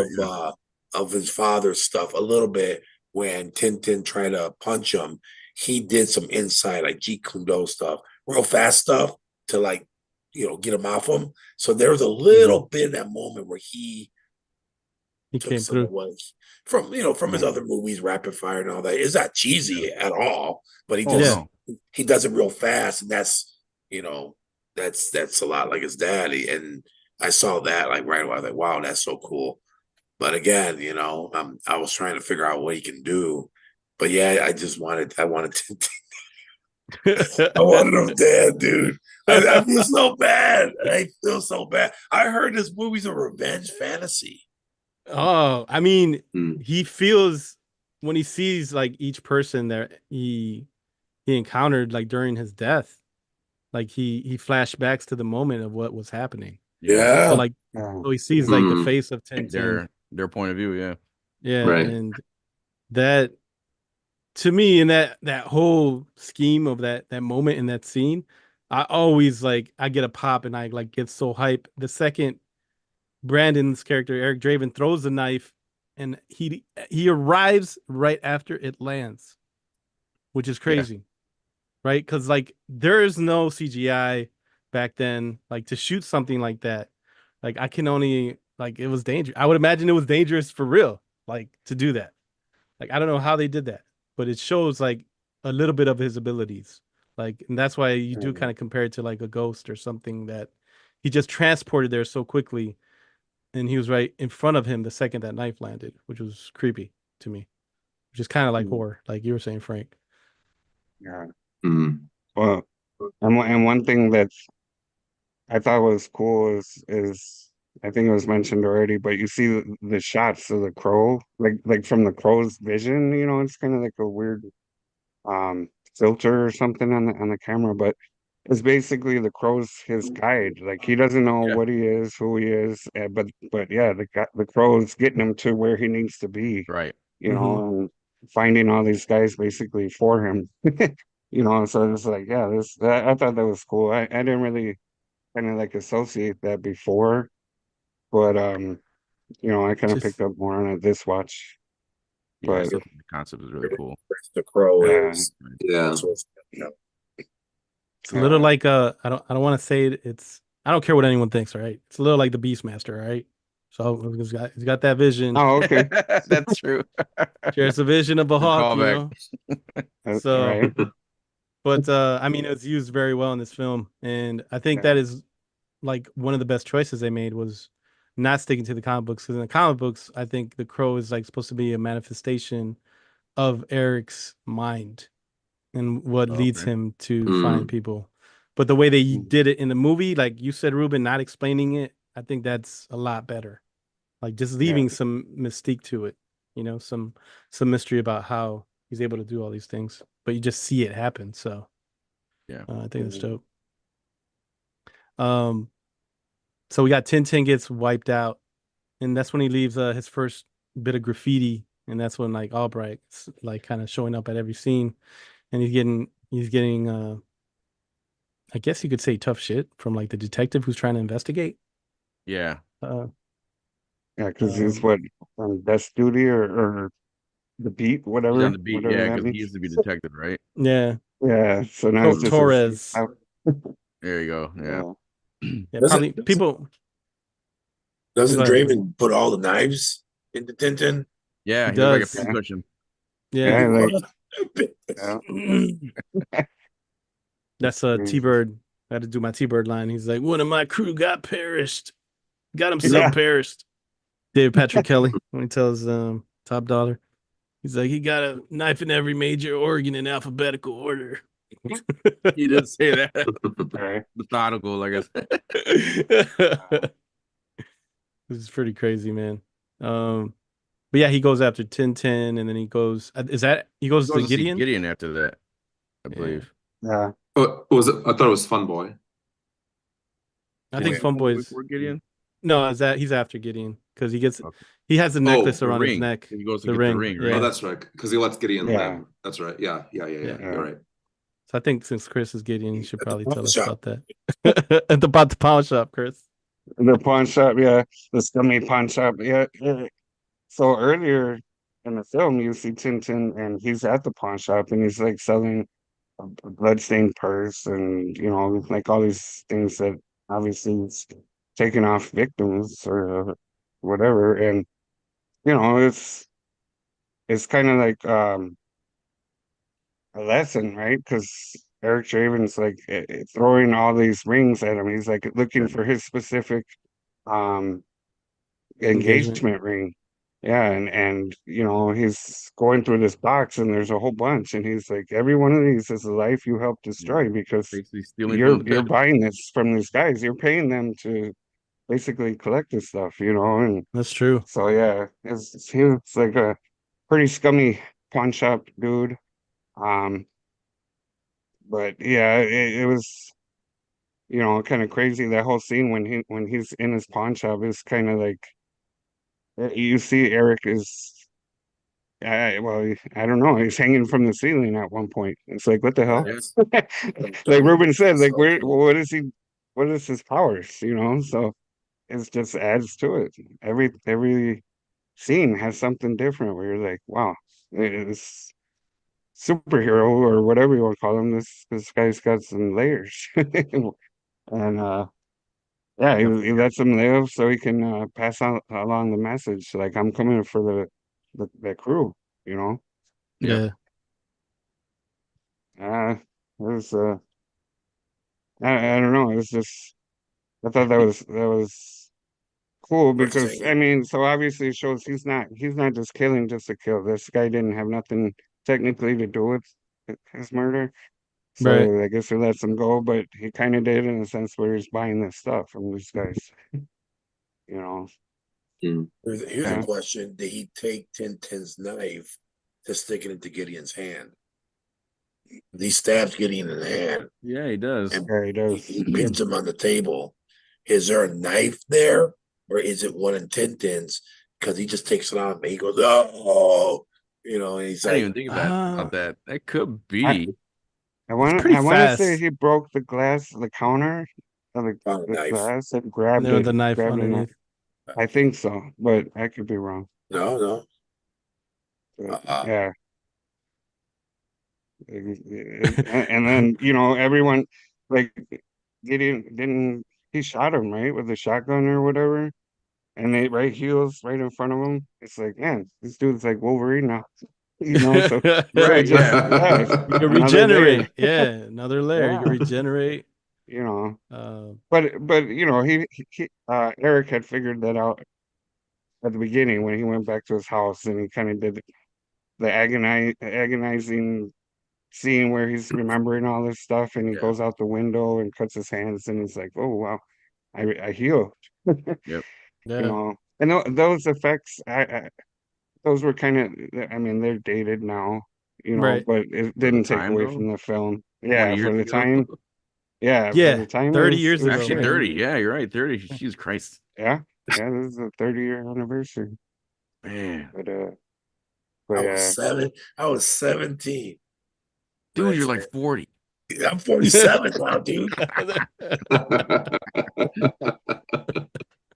of his father's stuff, a little bit. When Tintin tried to punch him, he did some inside, like Jeet Kune Do stuff, real fast stuff to get him off him. So there was a little bit in that moment where he came through from his other movies, Rapid Fire and all that. It's not cheesy at all, but he does it real fast, and that's that's a lot like his daddy. And I saw that right away. I was like, wow, that's so cool. But again, I was trying to figure out what he can do. But yeah, I wanted to I wanted him dead, dude. I feel so bad. I feel so bad. I heard this movie's a revenge fantasy. Oh, I mean, he feels when he sees like each person that he encountered like during his death, like he flashbacks to the moment of what was happening. Yeah. So so he sees like the face of Tintin. Their point of view, yeah. Yeah. Right. And that, to me, in that whole scheme of that moment in that scene, I always I get a pop and I get so hype. The second Brandon's character, Eric Draven, throws the knife and he arrives right after it lands, which is crazy. Yeah. Right? Because there is no CGI back then, to shoot something like that. I can only it was dangerous. I would imagine it was dangerous for real, to do that. I don't know how they did that, but it shows a little bit of his abilities. And that's why you do kind of compare it to a ghost or something that he just transported there so quickly, and he was right in front of him the second that knife landed, which was creepy to me, which is kind of like horror, like you were saying, Frank. Yeah. Well, and one thing that I thought was cool is I think it was mentioned already, but you see the shots of the crow, like from the crow's vision, it's kind of like a weird filter or something on the camera, but it's basically the crow's his guide. He doesn't know what he is, who he is, but yeah, the crow's getting him to where he needs to be, right? And finding all these guys basically for him. So it's I thought that was cool. I didn't really kind of associate that before, but I kind of Just picked up more on it this watch. Yeah, I But still think the concept is really cool. The Crow Yeah. is. Yeah. That's what's, you know, it's a little Yeah. like I don't want to say it's I don't care what anyone thinks, all right? It's a little like the Beastmaster, all right? So he's got that vision. Oh, okay. That's true. Shares a vision of a hawk, you Callback. know. So, Right. but I mean, it's used very well in this film, and I think Yeah. that is like one of the best choices they made was not sticking to the comic books because in the comic books, I think the Crow is like supposed to be a manifestation of Eric's mind and what leads Okay. him to Mm. find people. But the way they Mm. did it in the movie, like you said, Ruben, not explaining it, I think that's a lot better. Like just leaving some mystique to it, some mystery about how he's able to do all these things, but you just see it happen. So Yeah. I think that's Mhm. dope. So we got Tintin gets wiped out, and that's when he leaves his first bit of graffiti, and that's when like Albright's like kind of showing up at every scene, and he's getting I guess you could say tough shit from like the detective who's trying to investigate. Yeah. Yeah, because he's Um, what on desk duty or the beat, He's whatever, on the beat. whatever Yeah, that because he means. used to be detective, right? yeah, Yeah, so now it's just Torres. There you go. Yeah. Yeah, Doesn't- probably people. Doesn't Go ahead. Draven put all the knives into Tintin? Yeah, He he was like a does. pincushion. Yeah, Yeah, like, that's crazy. T-Bird. I had to do my T-Bird line. He's like, one of my crew got perished, got himself Yeah. perished. David Patrick Kelly when he tells Top Dollar, he's like, he got a knife in every major organ in alphabetical order. He did say that. Right. Methodical, like I said. This is pretty crazy, man. But yeah, he goes after Tintin, and then he goes. He goes to He goes to see Gideon? Gideon after that, I Yeah. believe. Yeah. Was it? I thought it was Fun Boy. I think Wait, Funboy's. before Gideon? No, he's after Gideon because Okay. he has the necklace The around his ring. neck. He goes to The get ring. the ring, Yeah. right? Oh, that's right. Because he lets Gideon Yeah. live. That's right. Yeah. Yeah. You're right. So I think since Chris is Gideon, he should At the probably pawn tell us shop. about that. About the pawn shop, Chris. The pawn shop, yeah, the scummy pawn shop, yeah. So earlier in the film, you see Tintin, and he's at the pawn shop, and he's like selling a bloodstained purse, and like all these things that obviously is taking off victims or whatever, and it's kind of like a lesson, right? Because Eric Draven's like throwing all these rings at him. He's like looking for his specific um engagement ring. Yeah, and he's going through this box and there's a whole bunch, and he's like, every one of these is a life you helped destroy because Basically stealing you're from the you're dead. buying this from these guys. You're paying them to basically collect this stuff, and That's true. so yeah, he was like a pretty scummy pawn shop dude. Um, but yeah, it was kind of crazy. That whole scene when he's in his pawn shop is kind of like you see Eric is well, I don't know. He's hanging from the ceiling at one point. It's like, what the hell? Like Ruben said, like what is he? What is his powers? So it just adds to it. Every scene has something different where you're like, wow, this superhero or whatever you want to call him. This guy's got some layers, and yeah, he lets him live so he can pass on along the message. Like, I'm coming for the crew, you know. Yeah. It was I don't know. It was just I thought that was cool because I mean, so obviously it shows he's not just killing just to kill. This guy didn't have nothing technically to do with his murder. So Right. I guess he lets him go, but he kind of did in a sense where he's buying this stuff from these guys. Here's Yeah. a question: did he take Tintin's knife to stick it into Gideon's hand? He stabs Gideon in the hand. Yeah, he does. And Yeah, he does. he pins him on the table. Is there a knife there, or is it one in Tintin's? Because he just takes it on me. He goes, "Oh," and he's I like, didn't even think about that. That could be. I want pretty to say fast. he broke the counter of the Found a knife. glass and grabbed There it. was the knife grabbed underneath. I think so, but I could be wrong. No. But, yeah. And then everyone like didn't he shot him right with a shotgun or whatever, and they right heels right in front of him. It's like, man, this dude's like Wolverine now, so Right, just yeah. You can another layer. regenerate. Yeah, another layer. You can Yeah. regenerate. Uh, but Eric had figured that out at the beginning when he went back to his house and he kind of did the agonizing scene where he's remembering all this stuff and he Yeah. goes out the window and cuts his hands and he's like, oh wow, I healed. Yep. Yeah. And those effects, those were kind of, I mean, they're dated now, Right. but it For the didn't take time, away though, from the film. 20 Yeah, years for the ago. time. Yeah, for Yeah. the time, 30 years it was ago, Actually, man. 30. Yeah, you're right. 30. Jesus Christ. Yeah, this is a 30-year anniversary. Man. But I was 17. Dude, you're like 40. I'm 47 now, dude. I was-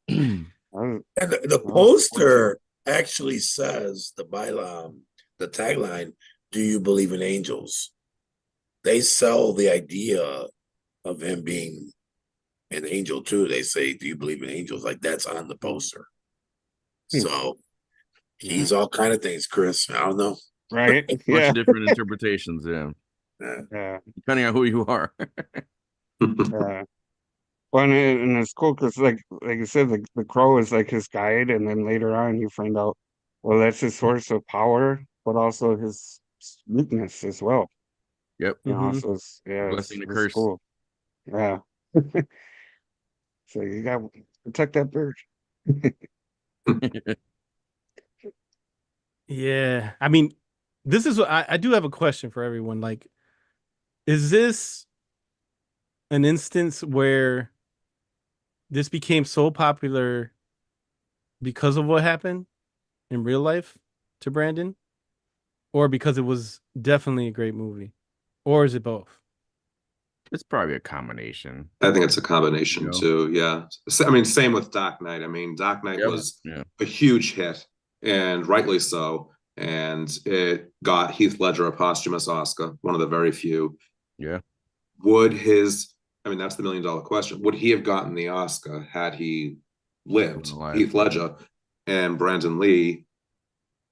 And the I was poster actually says the tagline, "Do you believe in angels?" They sell the idea of him being an angel too. They say, "Do you believe in angels?" Like that's on the poster. So he's all kind of things, Chris. I don't know. right. Bunch Yeah. of different interpretations, yeah. Yeah. Depending on who you are. Yeah. Well, and it's cool because, like I said, the crow is like his guide, and then later on you find out, well, that's his source of power, but also his weakness as well. Yep. Mhm. So it's Blessing and a it's curse. cool. Yeah. So you got to protect that bird. Yeah. I mean, this is what I do have a question for everyone. Like, is this an instance where this became so popular because of what happened in real life to Brandon? Or because it was definitely a great movie? Or is it both? It's probably a combination. I think it's a combination You know? too. Yeah. I mean, same with Dark Knight. I mean, Dark Knight Yep. was Yeah. a huge hit, and rightly so. And it got Heath Ledger a posthumous Oscar, one of the very few. Yeah. I mean, that's the $1 million question. Would he have gotten the Oscar had he lived? Been alive. Heath Ledger and Brandon Lee,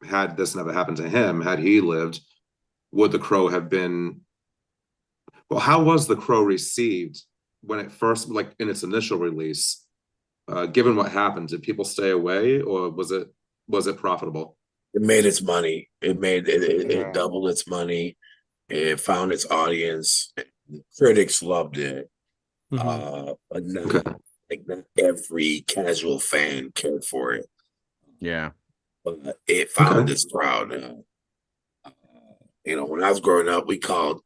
had this never happened to him, had he lived, would The Crow have been, well, how was The Crow received when it first, like in its initial release? Given what happened, did people stay away, or was it profitable? It made its money. It Yeah. doubled its money. It found its audience. Critics loved it. But not every casual fan cared for it. Yeah. But it found its crowd. When I was growing up, we called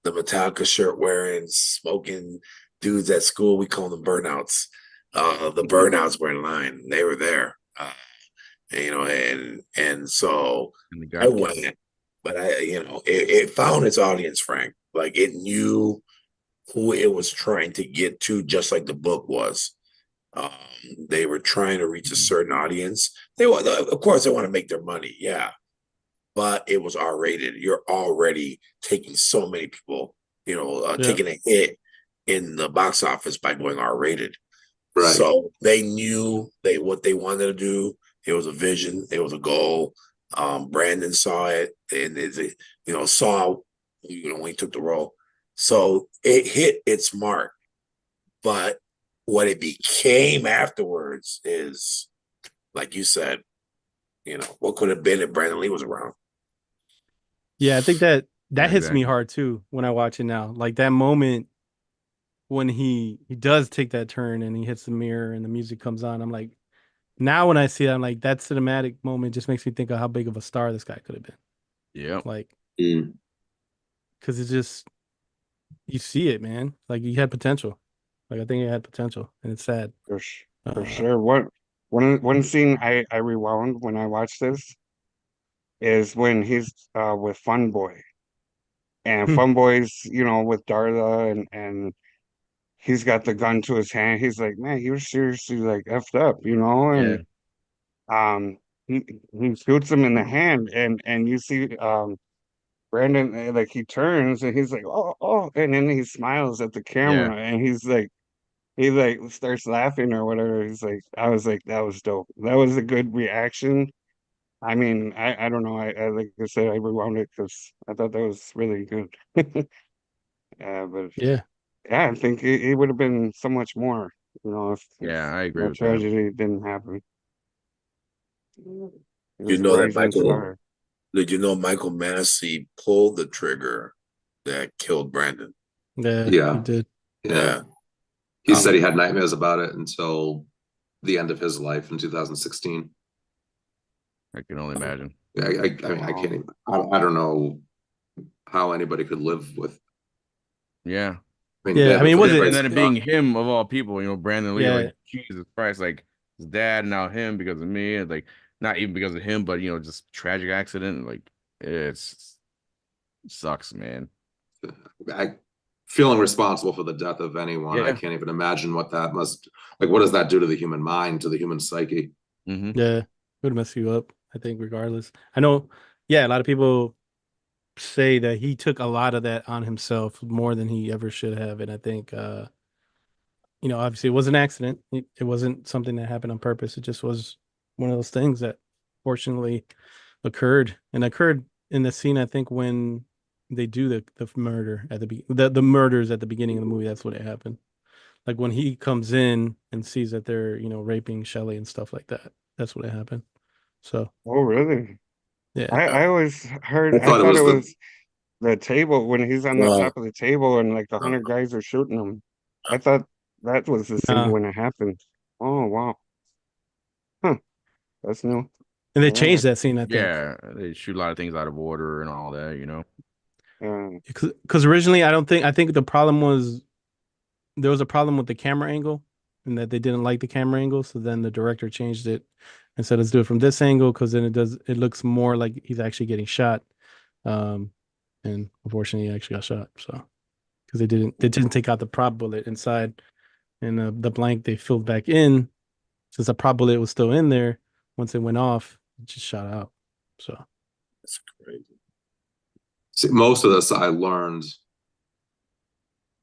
the Metallica shirt wearing, smoking dudes at school, we called them burnouts. The burnouts were in line. They were there. And so I went, but it found its audience, Frank. Like it knew who it was trying to get to, just like the book was. They were trying to reach a certain audience. Of course, they want to make their money, yeah. But it was R-rated. You're already taking so many people, taking a hit in the box office by going R-rated. Right. So they knew what they wanted to do. It was a vision. It was a goal. Brandon saw it, and saw when he took the role. So it hit its mark. But what it became afterwards is, like you said, what could have been if Brandon Lee was around. Yeah, I think that hits Exactly. me hard too when I watch it now. Like that moment when he does take that turn and he hits the mirror and the music comes on. I'm like, now when I see it, I'm like, that cinematic moment just makes me think of how big of a star this guy could have been. Yeah. Like, because it's just, you see it, man. Like he had potential. Like I think he had potential, and it's sad. For sure. One scene I rewound when I watched this is when he's with Fun Boy. And Fun Boy's, with Darla and he's got the gun to his hand. He's like, man, he was seriously like effed up, you know? Yeah. And he shoots him in the hand, and you see Brandon, like he turns and he's like, oh, and then he smiles at the Yeah. camera, and he like starts laughing or whatever. He's like, I was like, that was dope. That was a good reaction. I mean, I don't know. I like I said, I rewound it because I thought that was really good. But Yeah. yeah, I think it would have been so much more, you know, if Yeah, I agree that with that. tragedy didn't happen. It You was know that rising star. did you know Michael Massey pulled the trigger that killed Brandon? Yeah. Yeah. He did. Yeah. He said he had nightmares about it until the end of his life in 2016. I can only imagine. I mean, I can't even, I don't know how anybody could live with. Yeah. I mean, Yeah, I mean, it wasn't- And then it being him of all people, you know, Brandon Lee, Yeah. like Jesus Christ, like his dad, now him because of me, and like not even because of him, but you know, just tragic accident. Like it sucks, man. Feeling responsible for the death of anyone, I Yeah. can't even imagine what that must, like, what does that do to the human mind, to the human psyche? Mm-hmm. Yeah, it would mess you up, I think, regardless. I know, yeah, a lot of people say that he took a lot of that on himself more than he ever should have. And I think, you know, obviously it was an accident. It wasn't something that happened on purpose. It just was one of those things that fortunately occurred, and occurred in the scene, I think, when they do the murder at the murders at the beginning of the movie. That's what it happened. Like when he comes in and sees that they're, you know, raping Shelley and stuff like that. That's what happened. So, Oh, really? yeah. I always heard, I I thought thought it it was was the table when he's on the No. top of the table and like 100 guys are shooting him. I thought that was the scene Nah. when it happened. Oh, wow. Huh. That's new. And they Yeah. changed that scene, I think. Yeah, they shoot a lot of things out of order and all that, you know. Yeah. Because originally, I think the problem was there was a problem with the camera angle, and that they didn't like the camera angle. So then the director changed it and said, let's do it from this angle, because then it looks more like he's actually getting shot. And unfortunately, he actually got shot. So because they didn't take out the prop bullet inside, and the blank they filled back in, since the prop bullet was still in there. Once it went off, it just shot out. So That's crazy. See, most of this I learned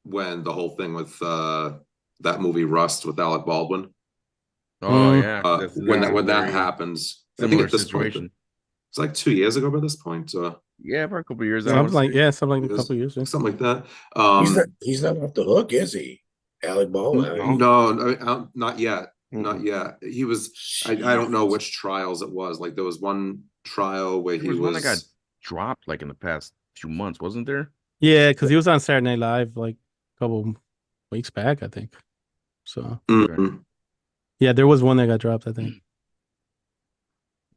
when the whole thing with that movie Rust with Alec Baldwin. Oh yeah, that's When that very happens, I think similar at this situation. point, it's like 2 years ago by this point. Yeah, for a couple of years. I something would like say. something like a couple years. Yeah. something like that. He's not off the hook, is he? Alec Baldwin. No. No, I mean, not yet. Mm-mm. Not yet. He was. I don't know which trials it was. Like there was one trial where There he was one was. that got dropped like in the past few months, wasn't there? Yeah, because he was on Saturday Night Live like a couple weeks back, I think. So Mhm. yeah, there was one that got dropped, I think.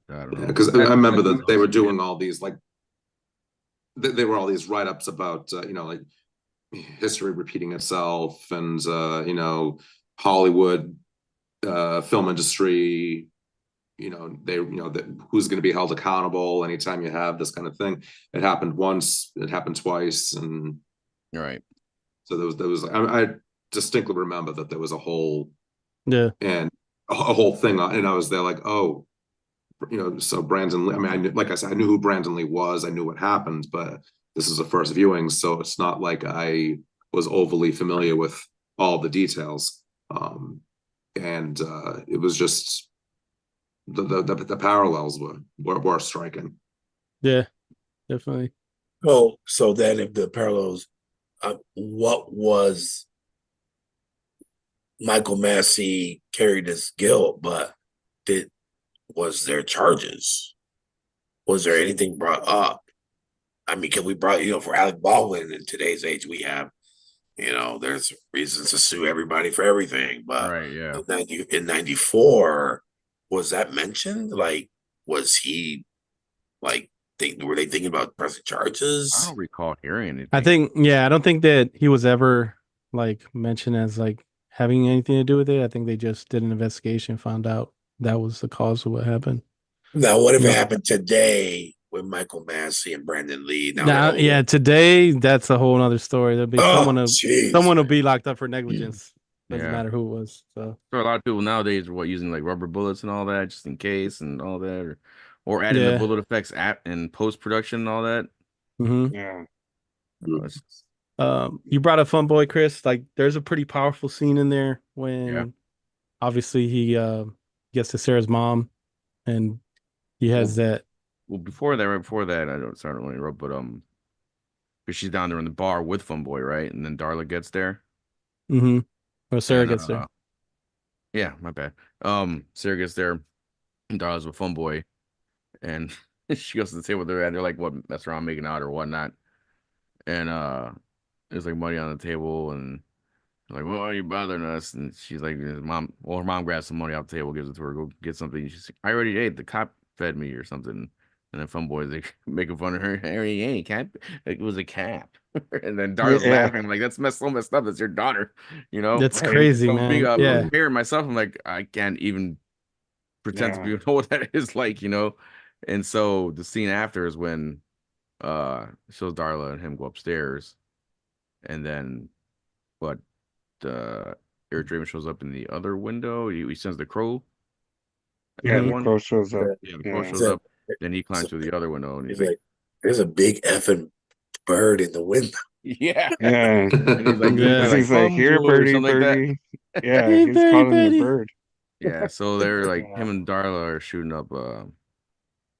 I don't know. Because I remember that they were doing all these like. There were all these write-ups about you know, like history repeating itself, and you know, Hollywood film industry, you know, who's going to be held accountable anytime you have this kind of thing. It happened once, it happened twice, and Right. so there was I distinctly remember that there was a whole Yeah. and a whole thing on, and I was there like, oh, you know, so Brandon Lee, I mean, like I said, I knew who Brandon Lee was, I knew what happened, but this is a first viewing, so it's not like I was overly familiar with all the details. And it was just the parallels were striking. Yeah, definitely. So then if the parallels, what was Michael Massey carried his guilt, but was there charges? Was there anything brought up? I mean, can we brought, you know, for Alec Baldwin in today's age, we have, you know, there's reasons to sue everybody for everything. But Right, yeah. in 94, was that mentioned? Like, was he like, were they thinking about pressing charges? I don't recall hearing anything. I don't think that he was ever like mentioned as like having anything to do with it. I think they just did an investigation, found out that was the cause of what happened. Now, what if it happened today with Michael Massey and Brandon Lee. Now Now, they're yeah, today that's a whole other story. There'll be jeez. someone will be locked up for negligence. Doesn't Yeah. matter who it was. So a lot of people nowadays are using like rubber bullets and all that just in case and all that, or adding the Yeah. bullet effects in post production and all that. Yeah. It's just- you brought up Fun Boy Chris. Like, there's a pretty powerful scene in there when Yeah. obviously he gets to Sarah's mom, and he has that. Well, right before that, I don't start when he wrote, but because she's down there in the bar with Fun Boy, right? And then Darla gets there. Mm-hmm. Or Sarah And, gets there. Yeah, my bad. Sarah gets there, and Darla's with Fun Boy, and she goes to the table with her, and they're like, what, mess around, making out or whatnot. And there's like money on the table, and they're like, well, why are you bothering us? And she's like, her mom grabs some money off the table, gives it to her, go get something. She's like, I already ate, the cop fed me or something. And then Fun Boy's like making fun of her. I already ate, cap. Like, it was a cap. And then Darla's laughing. I'm like, that's so messed up. That's your daughter, you know? That's crazy, man. Being a Yeah. parent myself, I'm like, I can't even pretend to be know what that is like, you know? And so the scene after is when shows Darla and him go upstairs, and then Eric Draven shows up in the other window. He sends the crow. Yeah, the one. crow shows up. Yeah, the crow shows up. Then he climbs through the other window, and He's like, "There's a big effing bird in the window." yeah, Yeah. And he's like, Yeah. He's like, here, "Fumble," or birdie, something like that. birdie. Yeah, Hey, he's birdie, calling birdie. the bird. Yeah, so they're like Yeah. him and Darla are shooting up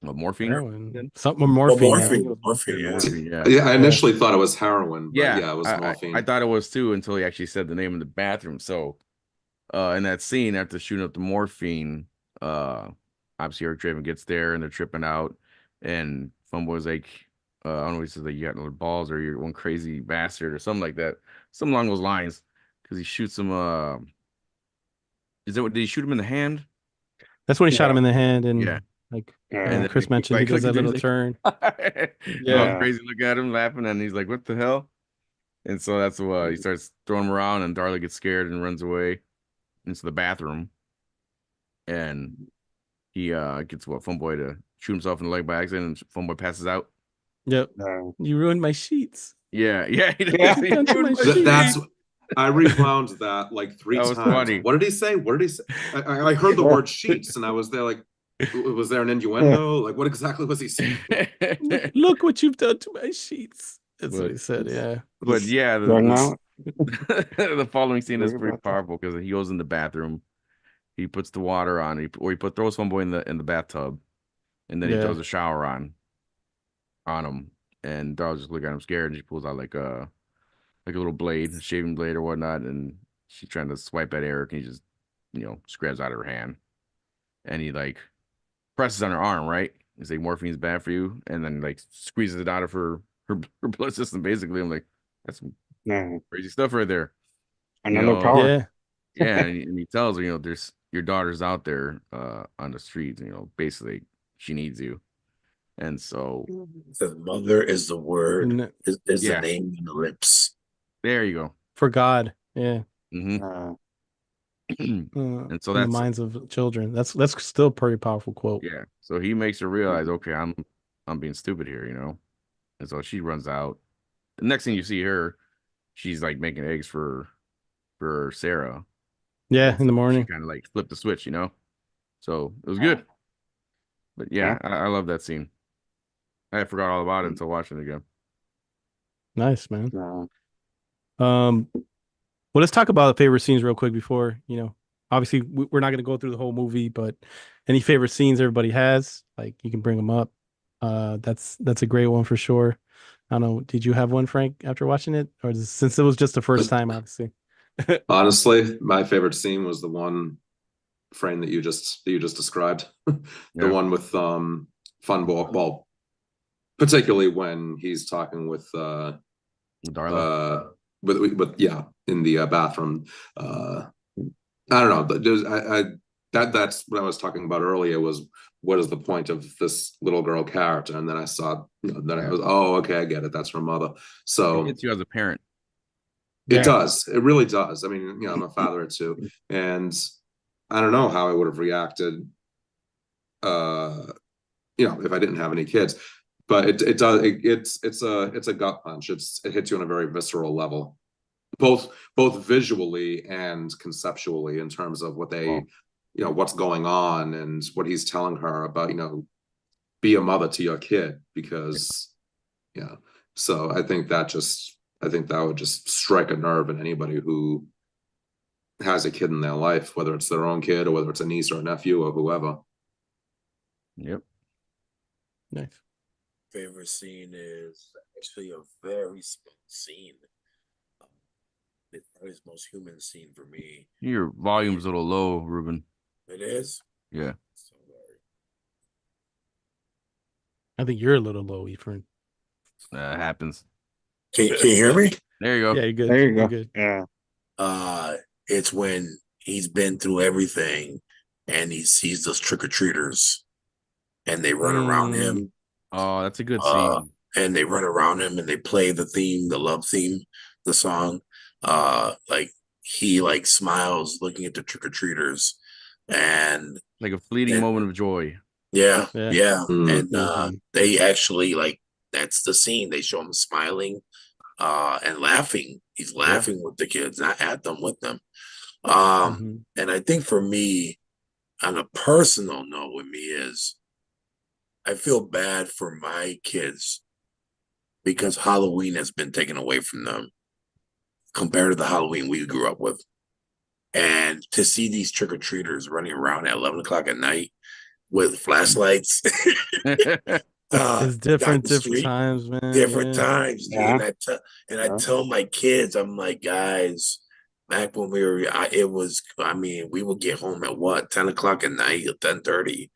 morphine. Heroin. Something morphine. Morphine, yeah. Yeah. Yeah, I initially thought it was heroin, but Yeah, yeah, it was morphine. I thought it was too until he actually said the name in the bathroom. So, in that scene after shooting up the morphine, obviously Eric Draven gets there and they're tripping out, and Funboy's like, I don't know, he says like, you got no balls or you're one crazy bastard or something like that, something along those lines, because he shoots him. Did he shoot him in the hand? That's when he shot him in the hand, and Yeah. like Yeah. then Chris mentioned, he does that little turn. Yeah, Yeah. crazy. Look at him laughing, and he's like, "What the hell?" And so that's what he starts throwing him around, and Darla gets scared and runs away into the bathroom, and he gets Funboy to shoot himself in the leg by accident, and Funboy passes out. Yep. Yeah. You ruined my sheets. Yeah, he does. Yeah. He ruined my Th- sheet. That's I rewound that like 3 That was times. funny. What did he say? What did he say? I heard the word sheets, and I was there like, was there an innuendo? Like, what exactly was he saying? Look what you've done to my sheets. That's what But- he said. Yeah. But yeah, Run out. the following scene is Worry pretty about that. powerful because he goes in the bathroom, he puts the water on, throws Funboy in the bathtub, and then he Yeah. throws a shower on him, and Darla's just looking at him scared, and she pulls out like a little blade, a shaving blade or whatnot, and she's trying to swipe at Eric, and he just just grabs out of her hand, and he like presses on her arm, right? He's like, morphine's bad for you, and then like squeezes it out of her blood system. Basically, I'm like, that's some Yeah. crazy stuff right there. Another know, power. Yeah. Yeah, and he tells her, there's your daughter's out there on the streets, basically she needs you. And so The mother is the word, And is Yeah. the name on the lips. there you go. for God. Yeah. hmm Uh, And so in the that's minds of children. That's still a pretty powerful quote. yeah. So he makes her realize, okay, I'm being stupid here, And so she runs out. The next thing you see her, she's like making eggs for Sarah. Yeah, in the morning. She kind of like flipped the switch, So it was good. But yeah, I love that scene. I forgot all about it until watching it again. Nice, man. yeah. Well, let's talk about favorite scenes real quick before, obviously we're not going to go through the whole movie, but any favorite scenes everybody has, like, you can bring them up. That's a great one for sure. I don't know. Did you have one, Frank, after watching it, or since it was just the first time, obviously? Honestly, my favorite scene was the one frame that you just described. The Yeah. one with Funboy. Well, particularly when he's talking with Darla. with in the bathroom. I don't know, but that's what I was talking about earlier, was what is the point of this little girl character? And then I saw, then I was, oh, okay, I get it, that's her mother. So It hits you as a parent. it Yeah. does, it really does. I mean, I'm a father of two, and I don't know how I would have reacted if I didn't have any kids. but it does it's a gut punch. It hits you on a very visceral level, both visually and conceptually, in terms of what they, what's going on and what he's telling her about, be a mother to your kid, because so I think that would just strike a nerve in anybody who has a kid in their life, whether it's their own kid or whether it's a niece or a nephew or whoever. Yep. Nice. Favorite scene is actually a very small scene. It's probably the most human scene for me. Your volume's a little low, Ruben. It is? Yeah. So, I think you're a little low, Efren. Happens. can you hear me? There you go. Yeah, you're good. There you You're go. good. Yeah. It's when he's been through everything and he sees those trick-or-treaters and they run around him. Oh, that's a good scene. And they run around him and they play the theme, the love theme, the song. Like he like smiles looking at the trick-or-treaters, and Like a fleeting moment of joy. yeah. Mm-hmm. And they actually, like, that's the scene. They show him smiling and laughing. He's laughing with the kids, not at them, with them. And I think for me, on a personal note with me, is I feel bad for my kids because Halloween has been taken away from them compared to the Halloween we grew up with. And to see these trick-or-treaters running around at 11 o'clock at night with flashlights. It's different times, man. Different times. Yeah. And I tell my kids, I'm like, guys, back when we would get home at 10 o'clock at night, 10:30.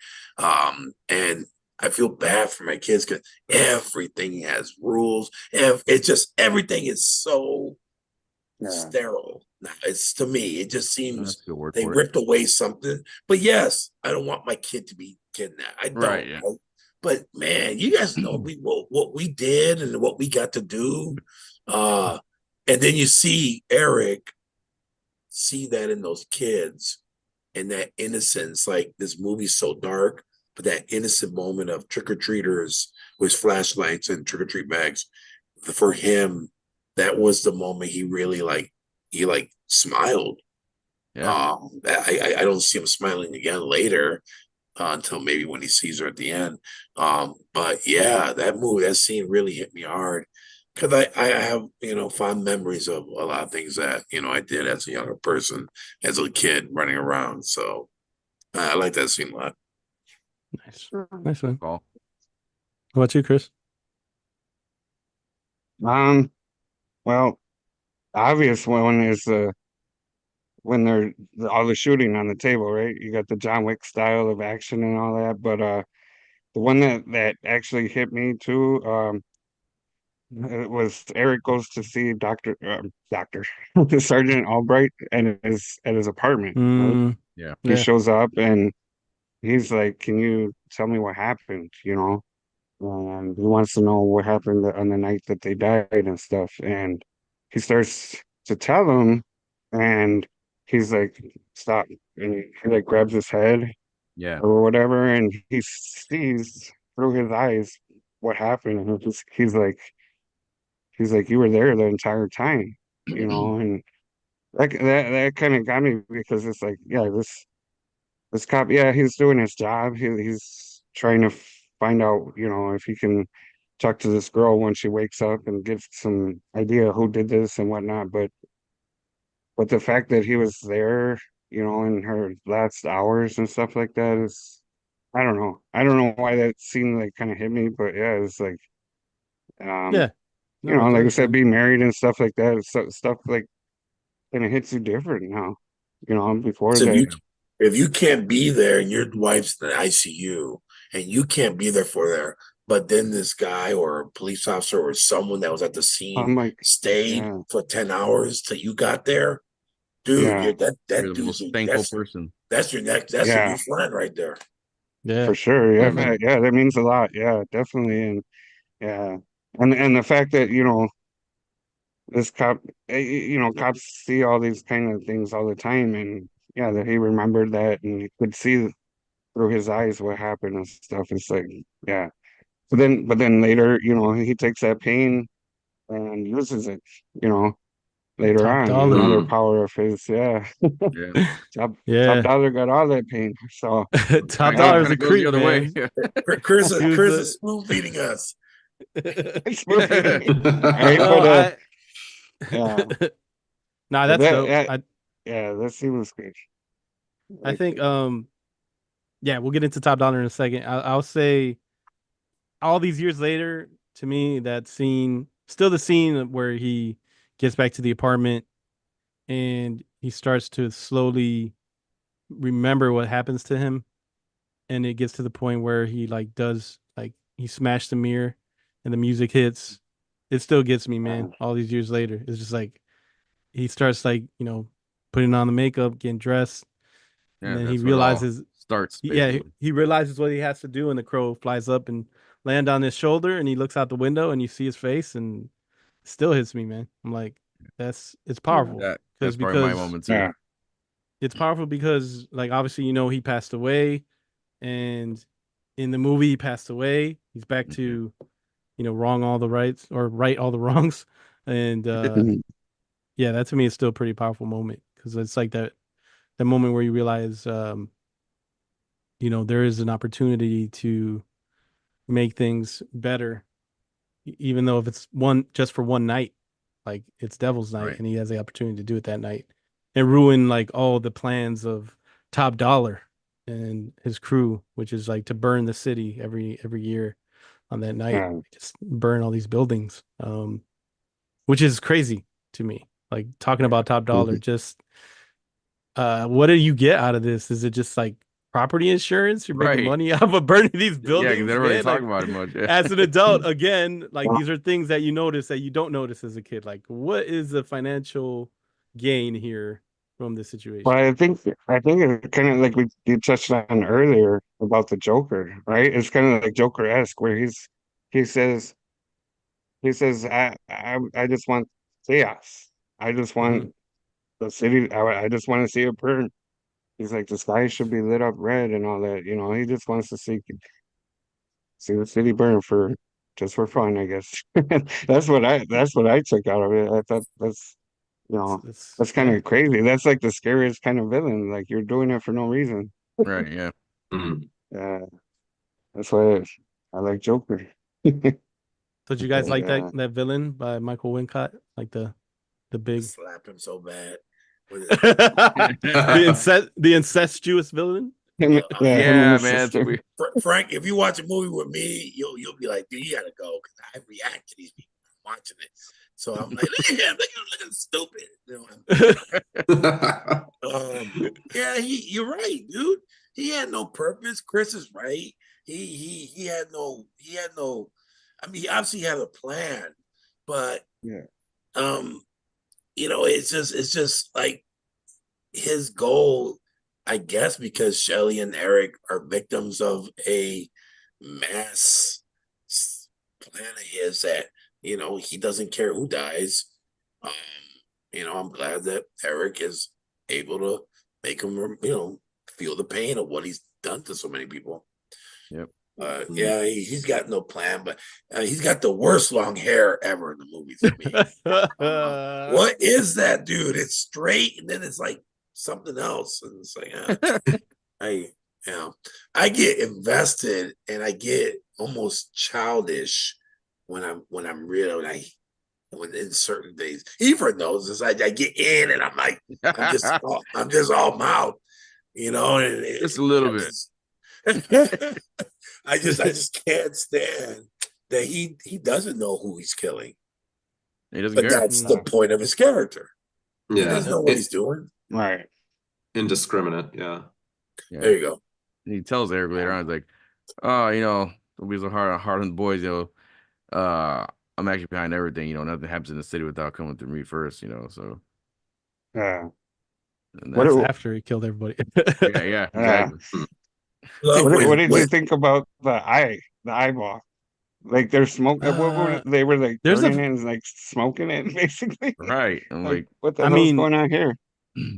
And I feel bad for my kids because everything has rules. It's just, everything is so sterile. It's, to me, it just seems they ripped away something. But yes, I don't want my kid to be kidnapped. I don't. Right, yeah. But man, you guys know what we did and what we got to do. And then you see Eric see that in those kids and that innocence. Like, this movie's so dark, but that innocent moment of trick-or-treaters with flashlights and trick-or-treat bags, for him, that was the moment he really smiled. Yeah. I don't see him smiling again later. Until maybe when he sees her at the end. But yeah, that scene really hit me hard because I have, fond memories of a lot of things that, I did as a younger person, as a kid running around. So I like that scene a lot. Nice one. Call. How about you, Chris? Well, obvious one is when they're all the shooting on the table, right? You got the John Wick style of action and all that, but the one that actually hit me too, it was Eric goes to see Doctor Sergeant Albright at his apartment. Right? Yeah. He shows up and he's like, "Can you tell me what happened?" And he wants to know what happened on the night that they died and stuff. And he starts to tell him, and he's like, "Stop!" And he like grabs his head, Yeah. or whatever, and he sees through his eyes what happened, and he's like, "You were there the entire time," and that kind of got me because it's like, yeah, this cop, yeah, he's doing his job. He's trying to find out, if he can talk to this girl when she wakes up and get some idea who did this and whatnot, but the fact that he was there, in her last hours and stuff like that is, I don't know. I don't know why that scene like kind of hit me, but yeah, it's like, Yeah. like I said, being married and stuff like that, stuff like kind of hits you different now, before So that. if you can't be there and your wife's in the ICU and you can't be there for her, but then this guy or a police officer or someone that was at the scene stayed for 10 hours till you got there, dude, you're the most thankful person. That's your new friend right there. Yeah, for sure. Yeah, yeah, that means a lot. Yeah, definitely. And yeah, and the fact that this cop, cops see all these kind of things all the time, and yeah, that he remembered that and he could see through his eyes what happened and stuff. It's like, yeah, but then later, he takes that pain and uses it, later Top on, dollar. another power of his, yeah. Yeah. Top Yeah. dollar got all that pain. So Top Kinda dollar is a goes the creep, other way. man. Chris He was Chris the- is spoon feeding us. it's moving. Right, No, but yeah, nah, but that's that, dope. that yeah, that scene was great. I think yeah, we'll get into top dollar in a second. I'll say all these years later, to me, that scene, still the scene where he gets back to the apartment and he starts to slowly remember what happens to him, and it gets to the point where he he smashed the mirror and the music hits. It still gets me, man. All these years later, it's just like he starts putting on the makeup, getting dressed, and Yeah, then he that's where it all realizes starts. yeah, Basically. he realizes what he has to do, and the crow flies up and land on his shoulder, and he looks out the window, and you see his face, and it still hits me, man. I'm like, it's powerful That's probably my moment too. Yeah. it's powerful because, like, obviously, he passed away, and in the movie, he passed away. He's back to, wrong all the rights or right all the wrongs, and yeah, that to me is still a pretty powerful moment because it's like that moment where you realize, there is an opportunity to make things better, even though if it's just for one night, like it's Devil's Night, Right. and he has the opportunity to do it that night and ruin like all the plans of Top Dollar and his crew, which is like to burn the city every year on that night, Yeah. just burn all these buildings, which is crazy to me. Like talking about Top Dollar, just what do you get out of this? Is it just like property insurance? You're making Right. money off of burning these Yeah, buildings? because they don't really man? talk Like, about it much. as an adult, again, like these are things that you notice that you don't notice as a kid. Like, what is the financial gain here from this situation? Well, I think it's kind of like you touched on earlier about the Joker, right? It's kind of like Joker-esque, where he says I just want chaos. I just want the city. I just want to see it burn. He's like, the sky should be lit up red and all that. He just wants to see the city burn just for fun, I guess. That's what I took out of it. I thought that's kind of crazy. That's like the scariest kind of villain. Like you're doing it for no reason. Right. Yeah. Yeah, that's why I like Joker. So did you guys like Yeah. that villain by Michael Wincott? Like the big Slap him so bad. the incestuous villain? Him and Yeah, his man. It's sister. weird. Frank, if you watch a movie with me, you'll be like, dude, you gotta go because I react to these people watching it. So I'm like, look at him, look at stupid. Yeah, you're right, dude. He had no purpose. Chris is right. He had no. I mean, he obviously had a plan, but Yeah. it's just like his goal, I guess, because Shelly and Eric are victims of a mass plan of his that, he doesn't care who dies. I'm glad that Eric is able to make him, feel the pain of what he's done to so many people. Yep. Yeah, he's got no plan, but he's got the worst long hair ever in the movie to me. What is that, dude? It's straight, and then it's like something else, and it's like I get invested, and I get almost childish when in certain days. Ever knows this. I get in, and I'm like, I'm just all mouth, and Just a little bit. I just can't stand that he doesn't know who he's killing. He doesn't But care. that's the point of his character. He Yeah. doesn't know what he's doing. Right. Indiscriminate. Yeah. Yeah. There you go. And he tells Eric later on, he's like, "Oh, don't be so hard on the boys. I'm actually behind everything. Nothing happens in the city without coming through me first. So Yeah. and What That's do- after he killed everybody. yeah, exactly. What did you think about the eyeball? Like they're smoking. They were like there's burning it and like smoking it, basically. Right. I'm like, what the I hell's mean, going on here?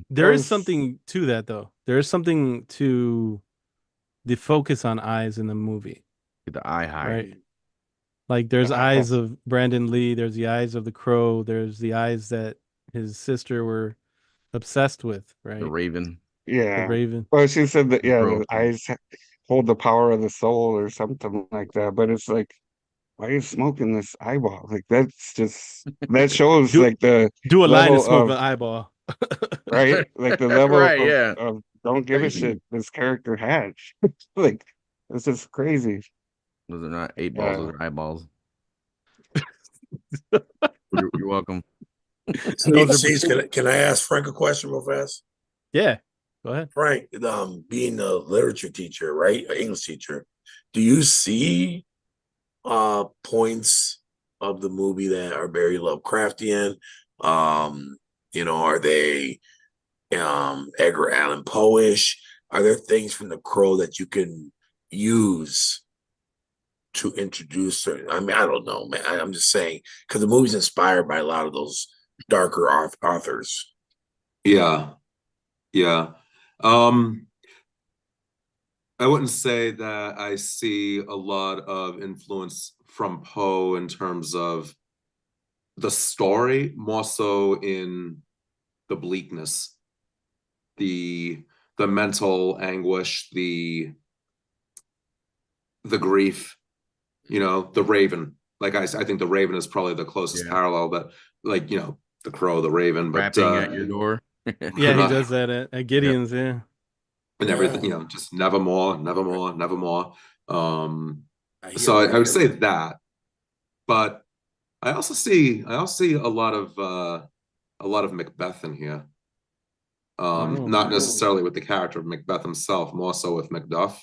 There is was- something to that, though. There is something to the focus on eyes in the movie, get the eye high. right? Like there's Wow. eyes of Brandon Lee, there's the eyes of the Crow, there's the eyes that his sister were obsessed with, The right? Raven. The Yeah. Raven. Well, she said that, yeah, Crow. the eyes hold the power of the soul or something like that. But it's like, why are you smoking this eyeball? Like that's just that shows Do like the do a line and level smoke of an eyeball. right, like the level Right, yeah. of don't give a shit this character had. Like it's just crazy. Those are not 8 balls, those are eyeballs. You're welcome. Those are- Can I ask Frank a question real fast? Yeah. Go ahead. Frank, being a literature teacher, right? An English teacher, do you see points of the movie that are very Lovecraftian? Are they Edgar Allan Poe-ish? Are there things from The Crow that you can use to introduce certain? I mean, I don't know, man. I'm just saying because the movie's inspired by a lot of those darker authors. Yeah. I wouldn't say that I see a lot of influence from Poe in terms of the story, more so in the bleakness, the mental anguish, the grief, the Raven. Like I think the Raven is probably the closest parallel, but like, the Crow, the Raven, but Rapping at your door. Yeah, he does that at Gideon's, yeah. And everything, just nevermore. So I would say that, but I also see a lot of Macbeth in here. Not necessarily with the character of Macbeth himself, more so with Macduff,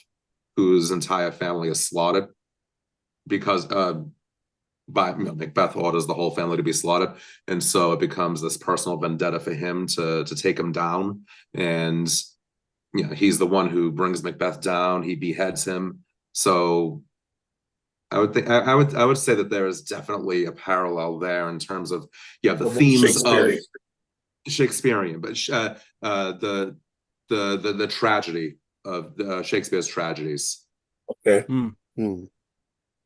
whose entire family is slaughtered because Macbeth orders the whole family to be slaughtered, and so it becomes this personal vendetta for him to take him down. And he's the one who brings Macbeth down. He beheads him. So I would think I would say that there is definitely a parallel there in terms of the themes of Shakespearean, but the tragedy of Shakespeare's tragedies. Okay.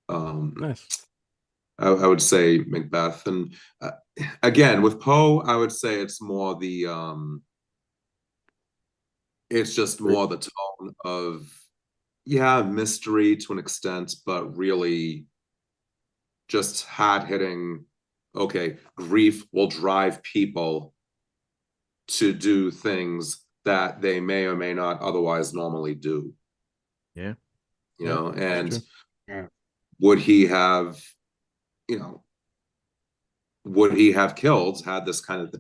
Nice. I would say Macbeth, and again with Poe, I would say it's more the it's just more the tone of mystery to an extent, but really just hard hitting. Okay, grief will drive people to do things that they may or may not otherwise normally do. Yeah. And would he have, would he have killed, had this kind of,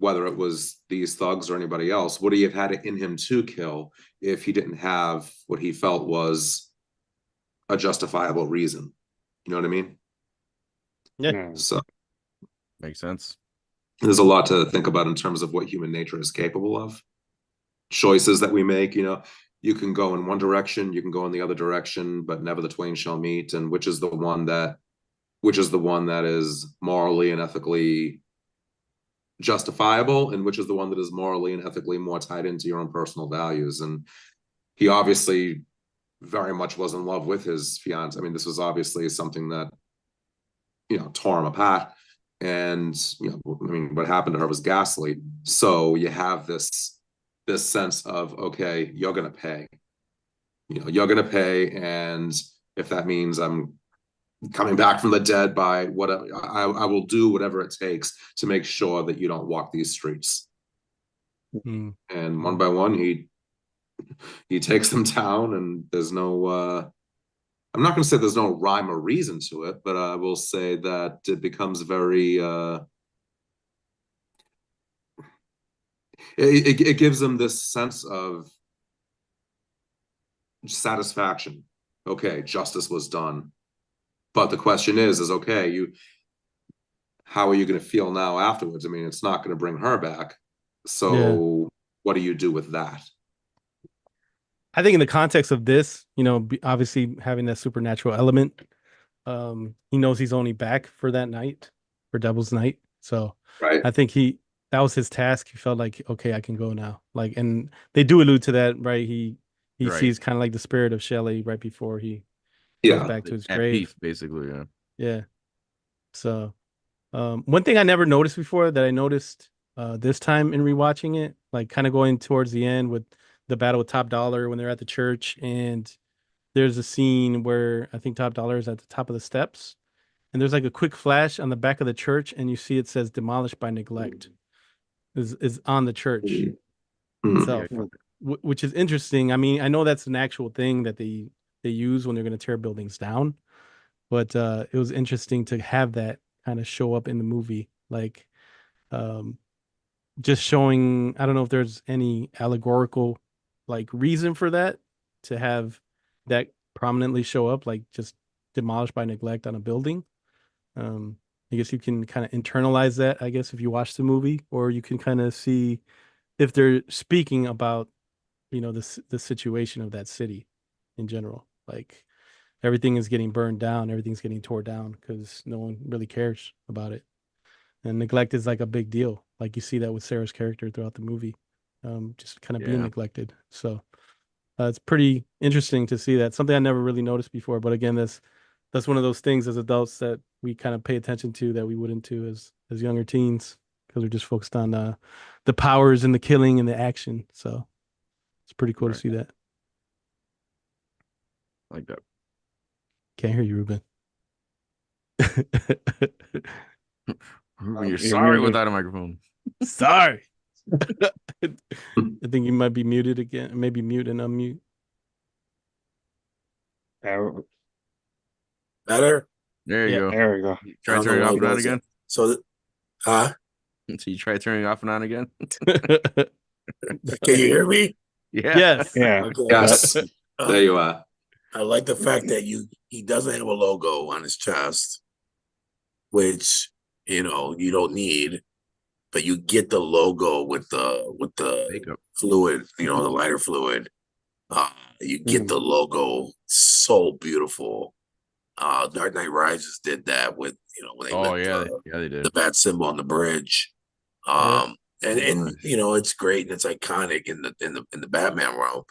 whether it was these thugs or anybody else, would he have had it in him to kill if he didn't have what he felt was a justifiable reason? You know what I mean? Yeah. So makes sense. There's a lot to think about in terms of what human nature is capable of. Choices that we make, you can go in one direction, you can go in the other direction, but never the twain shall meet. And which is the one that is morally and ethically justifiable, and which is the one that is morally and ethically more tied into your own personal values. And he obviously very much was in love with his fiance. I mean, this was obviously something that, tore him apart. And, what happened to her was ghastly. So you have this sense of, okay, you're going to pay. You're going to pay. And if that means I'm coming back from the dead by whatever, I will do whatever it takes to make sure that you don't walk these streets. And one by one, he takes them down, and there's no, I'm not going to say there's no rhyme or reason to it, but I will say that it becomes very, it gives them this sense of satisfaction. Okay, justice was done. But the question is okay, how are you going to feel now afterwards? I mean, it's not going to bring her back. So what do you do with that? I think in the context of this, obviously having that supernatural element, he knows he's only back for that night, for Devil's Night. So I think that was his task. He felt like, okay, I can go now. Like, and they do allude to that, right? He sees kind of like the spirit of Shelley right before he goes Yeah. back to his At grave. peace, basically. Yeah. Yeah. So, one thing I never noticed before that I noticed this time in rewatching it, like kind of going towards the end with the battle with Top Dollar when they're at the church, and there's a scene where I think Top Dollar is at the top of the steps, and there's like a quick flash on the back of the church, and you see it says "demolished by neglect" is on the church Mm. itself, which is interesting. I mean, I know that's an actual thing that they use when they're going to tear buildings down, but it was interesting to have that kind of show up in the movie, like just showing. I don't know if there's any allegorical like reason for that, to have that prominently show up, like just demolished by neglect on a building. I guess you can kind of internalize that, I guess, if you watch the movie, or you can kind of see if they're speaking about, the situation of that city in general. Like everything is getting burned down, everything's getting tore down because no one really cares about it. And neglect is like a big deal. Like you see that with Sarah's character throughout the movie, just kind of being Yeah. neglected. So it's pretty interesting to see that. Something I never really noticed before. But again, that's one of those things as adults that we kind of pay attention to that we wouldn't do as younger teens, because we're just focused on the powers and the killing and the action. So it's pretty cool to Right. see that. Like that. Can't hear you, Ruben. Ruben, you're you're sorry muted. without a microphone. Sorry. I think you might be muted again. Maybe mute and unmute. Better? There you Yeah. go. There we go. Try I don't turning know off why and it on does that. again. So, huh? So you try turning off and on again. Can you hear me? Yeah. Yes. Yeah. Okay. Yes. There you are. I like the fact that he doesn't have a logo on his chest, which you don't need, but you get the logo with the Makeup. fluid, the lighter fluid. You get Mhm. the logo, so beautiful. Dark Knight Rises did that with when they Oh lit yeah, the, they did. the bat symbol on the bridge. Yeah. And it's great and it's iconic in the Batman realm,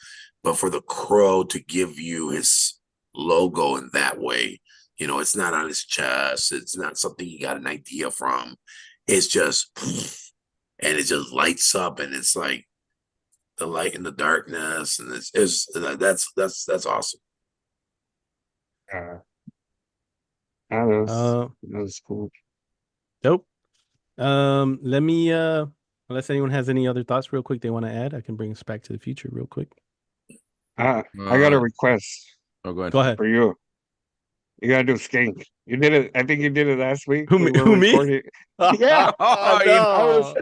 but for the Crow to give you his logo in that way, it's not on his chest, it's not something you got an idea from. It's just and it just lights up, and it's like the light in the darkness, and that's awesome. That was Uh, that was cool. Dope. Let me unless anyone has any other thoughts real quick they want to add, I can bring us back to the future real quick. I got a request Oh, go ahead. Go ahead. for you. You gotta do Skink. You did it. I think you did it last week. Who We me? were Who me? recording. Yeah. Oh, no.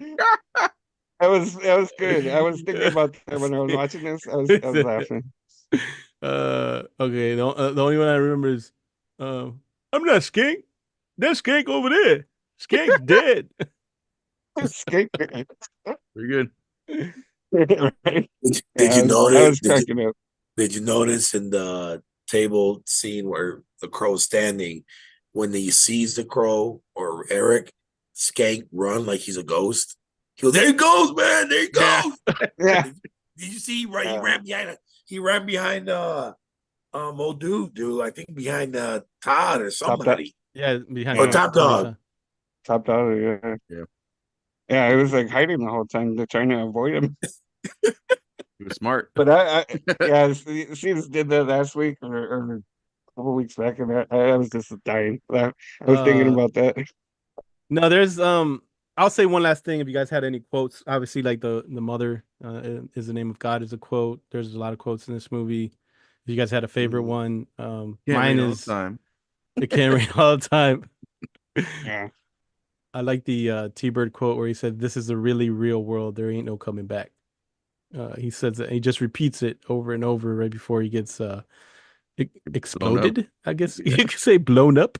That was good. I was thinking about that when I was watching this. I was laughing. Okay. The only one I remember is, I'm not Skink. That's Skink over there. Skink's dead. Skink. Pretty good. Right? Did Yeah, you I notice? was cracking up. Did you notice in the table scene where the Crow's standing, when he sees the Crow or Eric, Skank run like he's a ghost? He goes, "There he goes, man! There he Yeah. goes!" Yeah. Did you see? Right, he ran behind old dude. I think behind Todd or somebody. Yeah, behind Or Top Dog. Top Dog. Yeah. Yeah. Yeah, it was like hiding the whole time. They're trying to avoid him. He was smart. But yeah, Seeds did that last week or a couple weeks back, and I was just dying. I was thinking about that. No, there's I'll say one last thing. If you guys had any quotes, obviously like the mother is the name of God is a quote. There's a lot of quotes in this movie. If you guys had a favorite one, Can't mine rain all the is time. it can't rain all the time. Yeah. I like the T-Bird quote where he said, "This is a really real world. There ain't no coming back." He says that he just repeats it over and over right before he gets exploded. I guess you could say blown up.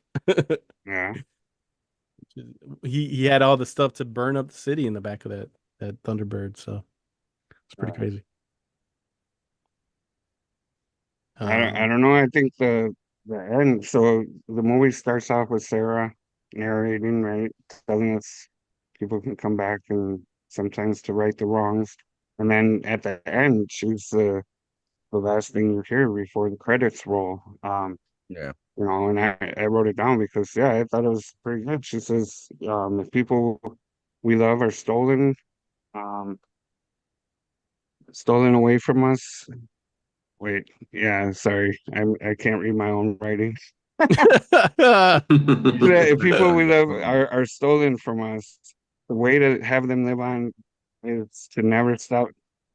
Yeah. He had all the stuff to burn up the city in the back of that Thunderbird, so it's pretty Right. crazy. I don't know. I think the end. So the movie starts off with Sarah narrating, right, telling us people can come back and sometimes to right the wrongs, and then at the end, she's the last thing you hear before the credits roll. Yeah. You know, and I wrote it down because yeah, I thought it was pretty good. She says, if people we love are um, stolen away from us. Wait, yeah, sorry, I can't read my own writing. If people we love are stolen from us, the way to have them live on is to never stop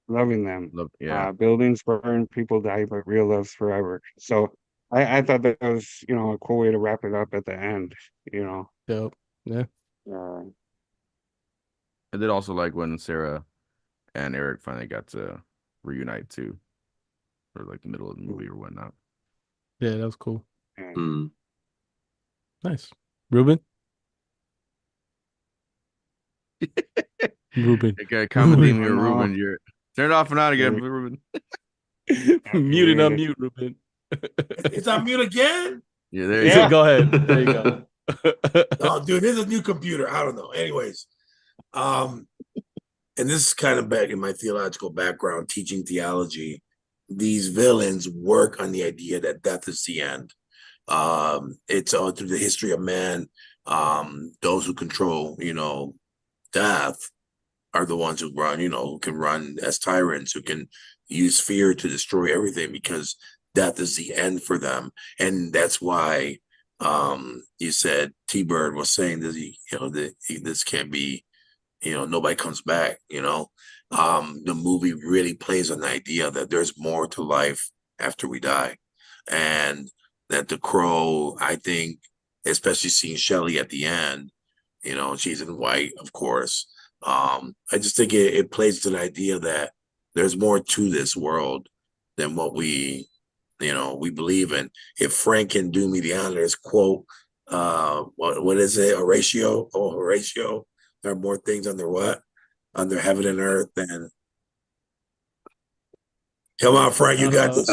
loving them. Look, yeah. Buildings burn, people die, but real love's forever. So I thought that was, a cool way to wrap it up at the end, you know. Dope. Yeah. Uh, I did also like when Sarah and Eric finally got to reunite too, or like the middle of the movie or whatnot. Yeah, that was cool. Hmm. Nice. Ruben? Ruben. Okay, common theme here, no. Ruben. You're turn it off and on again, Ruben. Mute and unmute, Ruben. It's on mute again. Yeah, there He you said, go. go ahead. There you go. Oh, dude, this is a new computer. I don't know. Anyways, and this is kind of back in my theological background, teaching theology. These villains work on the idea that death is the end. It's all through the history of man. Those who control, death are the ones who run, who can run as tyrants, who can use fear to destroy everything because death is the end for them. And that's why you said T-Bird was saying that this can't be, nobody comes back, the movie really plays on the idea that there's more to life after we die. And that the Crow, I think, especially seeing Shelley at the end, she's in white, of course. I just think it plays to the idea that there's more to this world than what we believe in. If Frank can do me the honors, quote, what is it, Horatio? Oh, Horatio, there are more things under what? Under heaven and earth than. Come on, Frank, you got this.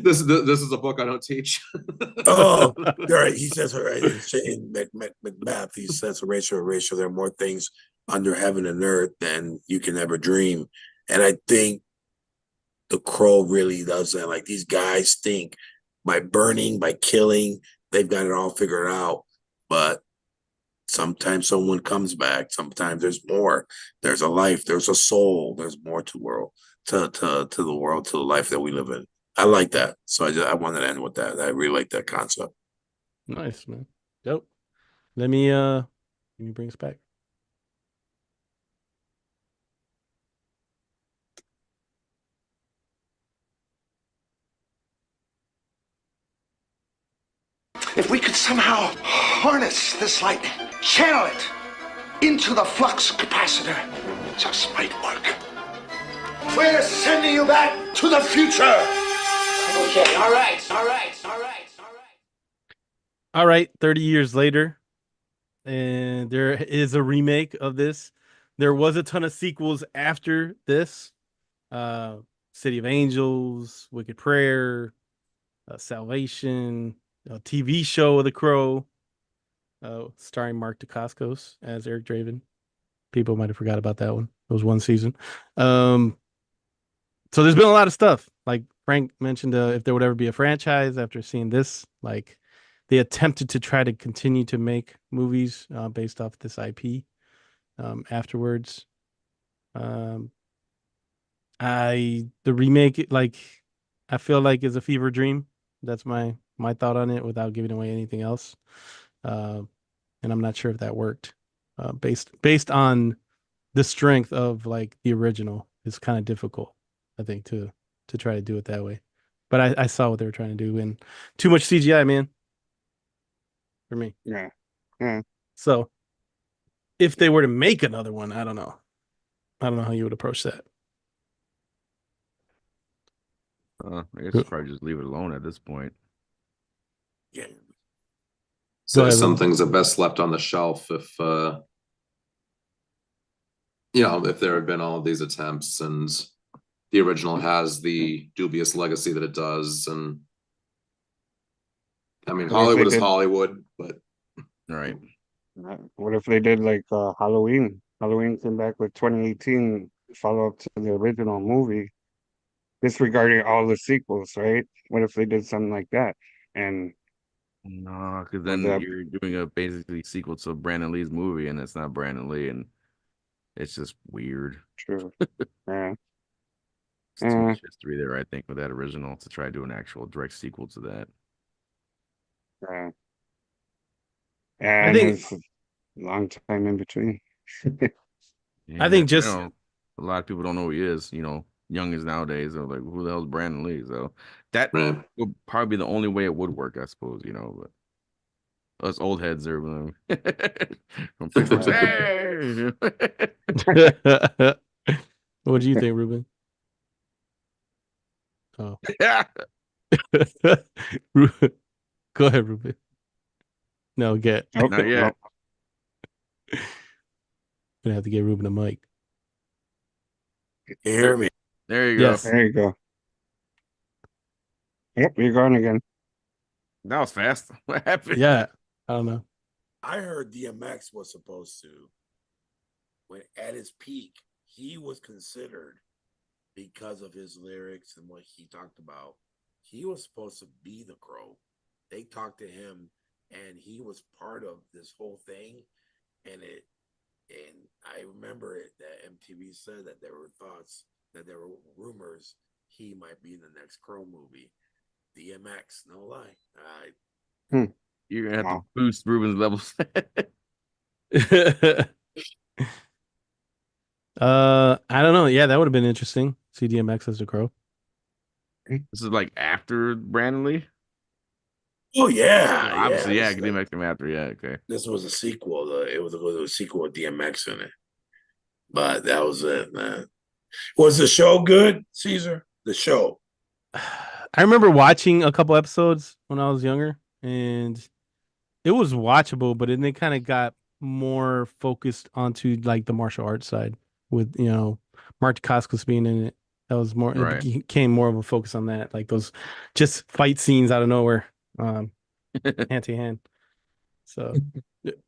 This is a book I don't teach. Oh, right. He says, right, in Macbeth, he says, Horatio, there are more things under heaven and earth than you can ever dream. And I think the Crow really does that. Like, these guys think by burning, by killing, they've got it all figured out. But sometimes someone comes back. Sometimes there's more. There's a life. There's a soul. There's more to the world, to the world, to the life that we live in. I like that. So I wanted to end with that. I really like that concept. Nice, man. Dope. Let me bring us back. If we could somehow harness this lightning, channel it into the flux capacitor, just might work. We're sending you back to the future. Okay, all right. 30 years later, and there is a remake of this. There was a ton of sequels after this. City of Angels, Wicked Prayer, Salvation, a TV show of The Crow, starring Mark Dacascos as Eric Draven. People might have forgot about that one. It was one season. So there's been a lot of stuff. Like Frank mentioned, if there would ever be a franchise after seeing this, like they attempted to try to continue to make movies based off this IP afterwards. The remake, like I feel like is a fever dream. That's my thought on it without giving away anything else. And I'm not sure if that worked. Based on the strength of like the original, it's kind of difficult, I think, to try to do it that way. But I saw what they were trying to do, and too much CGI, man, for me. Yeah. So if they were to make another one, I don't know how you would approach that. I guess probably just leave it alone at this point. Yeah. So some things are best left on the shelf if if there had been all of these attempts and the original has the dubious legacy that it does. And I mean, Hollywood is Hollywood, but right. What if they did like Halloween? Halloween came back with 2018 follow up to the original movie. disregarding all the sequels, right? What if they did something like that? And No, because would then that you're doing a basically sequel to Brandon Lee's movie, and it's not Brandon Lee, and it's just weird. true? Yeah. It's too much history there, I think, with that original to try to do an actual direct sequel to that. Yeah. I And think it's a long time in between. I think Yeah, just a lot of people don't know who he is. Youngins nowadays are like, who the hell is Brandon Lee? So that Right. would probably be the only way it would work, I suppose. But us old heads are from Pittsburgh. Hey! what do you think, Ruben? Oh, go ahead, Ruben. No, Okay. Not yet. Gonna have to get Ruben a mic. You hear me? There you go. Yes. There you go. Yep, you're gone again. That was fast. What happened? Yeah, I don't know. I heard DMX was supposed to, when at his peak, he was considered because of his lyrics and what he talked about. He was supposed to be the Crow. They talked to him, and he was part of this whole thing. And I remember it that MTV said that there were thoughts, that there were rumors he might be in the next Crow movie. DMX, no lie. You're gonna have Wow. to boost Ruben's levels. I don't know. Yeah, that would have been interesting. See DMX as the Crow. This is like after Brandon Lee. Oh yeah, Well, obviously, yeah, This, DMX came after. Yeah, okay. this was a sequel. It was a sequel with DMX in it, but that was it, man. Was the show good, Caesar? The show. I remember watching a couple episodes when I was younger, and it was watchable, but then they kind of got more focused onto like the martial arts side with Mark Dacascos being in it. That was more. Right. It became more of a focus on that, like those just fight scenes out of nowhere, hand to hand. So, it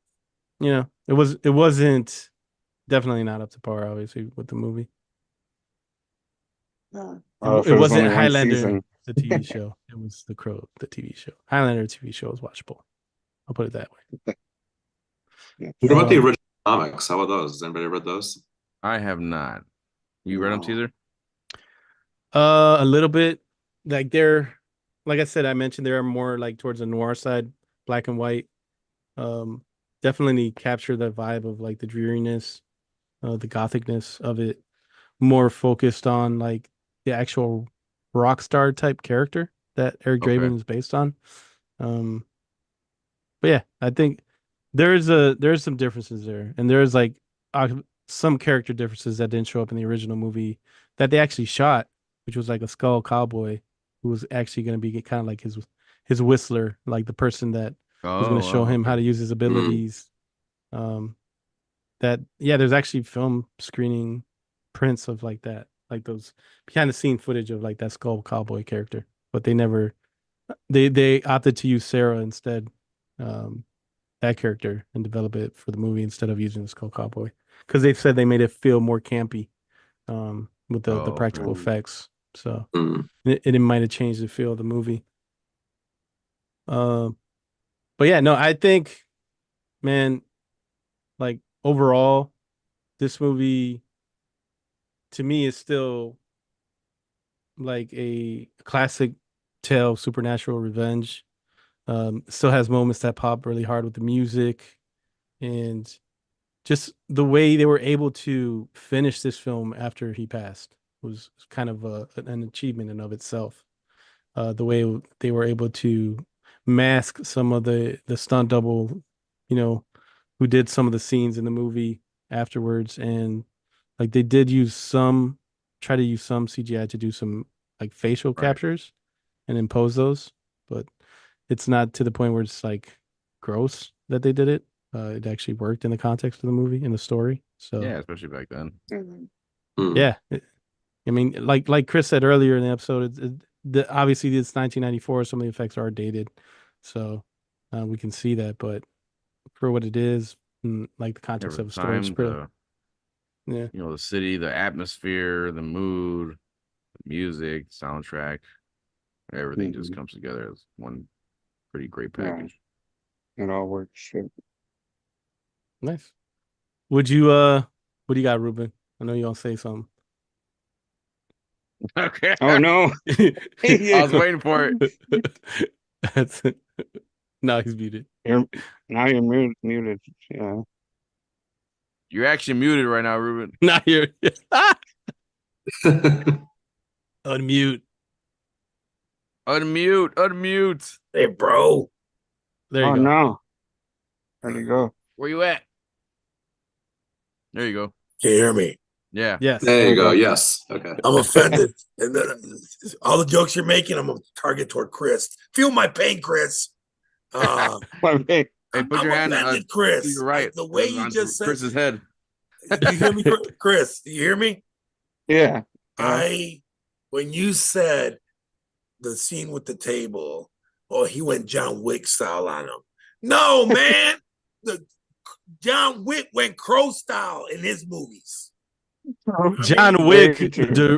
wasn't definitely not up to par, obviously, with the movie. If It was wasn't only one Highlander, season. the TV show. It was The Crow, the TV show. Highlander TV show was watchable. I'll put it that way. What about the original comics? How about those? Has anybody read those? I have not. You read them, No. Caesar? A little bit. Like I said, I mentioned they are more like towards the noir side, black and white. Definitely capture the vibe of like the dreariness, the gothicness of it. More focused on like the actual rock star type character that Eric Okay. Draven is based on. But yeah, I think there's some differences there, and there's like some character differences that didn't show up in the original movie that they actually shot, which was like a skull cowboy who was actually going to be kind of like his whistler, like the person that was going to show him how to use his abilities. There's actually film screening prints of like that, like those behind the scene footage of like that skull cowboy character, but they opted to use Sarah instead, that character, and develop it for the movie instead of using the skull cowboy, because they said they made it feel more campy with the practical effects. So it might have changed the feel of the movie. But yeah, no, I think, man, like overall, this movie to me is still like a classic tale of supernatural revenge. Still has moments that pop really hard with the music, and just the way they were able to finish this film after he passed was kind of an achievement in of itself. The way they were able to mask some of the stunt double, who did some of the scenes in the movie afterwards, and like they did try to use some CGI to do some like facial captures and impose those, but it's not to the point where it's like gross that they did it. It actually worked in the context of the movie, in the story. So yeah, especially back then. yeah, I mean, like Chris said earlier in the episode, obviously it's 1994. Some of the effects are dated, so we can see that. But for what it is, like the context of the story, it's pretty. The city, the atmosphere, the mood, music, soundtrack, everything just comes together as one pretty great package. It all works. Nice. What do you got, Ruben? I know you gonna say something. Okay. Oh no. I was waiting for it. That's it. No, he's muted. Now you're muted. Yeah. You're actually muted right now, Ruben. Not here. Unmute. Unmute. Hey, bro. There you Oh go. no. Where'd you go? Where you at? There you go. Can you hear me? Yeah. Yes. There you go. Yes. Okay. I'm offended. And then, all the jokes you're making, I'm a target toward Chris. Feel my pain, Chris. Hey, Hey, put your hand offended, on Chris. your right. The way you on just said, Chris's head. you hear me, Chris? Do you hear me? yeah. When you said the scene with the table, he went John Wick style on him. No, man. John Wick went Crow style in his movies. John Wick,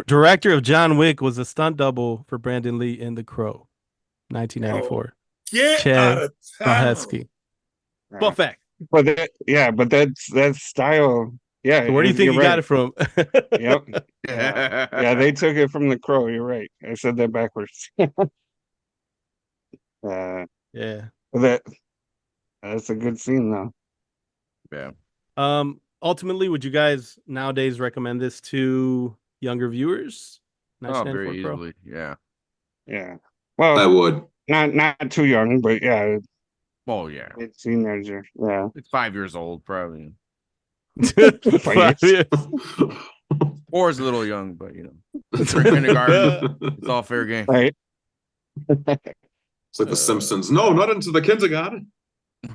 director of John Wick, was a stunt double for Brandon Lee in The Crow, 1994. Get out of town. Stahelski. Full fact. But that's style. Yeah. So where do you think you got it from? Yep. Yeah, they took it from The Crow. You're right. I said that backwards. Yeah. That's a good scene though. Yeah. Ultimately, would you guys nowadays recommend this to younger viewers? Very easily. Yeah. Yeah. Well, I would. Not too young, but yeah. Oh yeah. It's teenager. Yeah. It's 5 years old, probably. 5 years. Or it's a little young, but it's kindergarten. It's all fair game. Right. It's like The Simpsons. No, not into the kindergarten.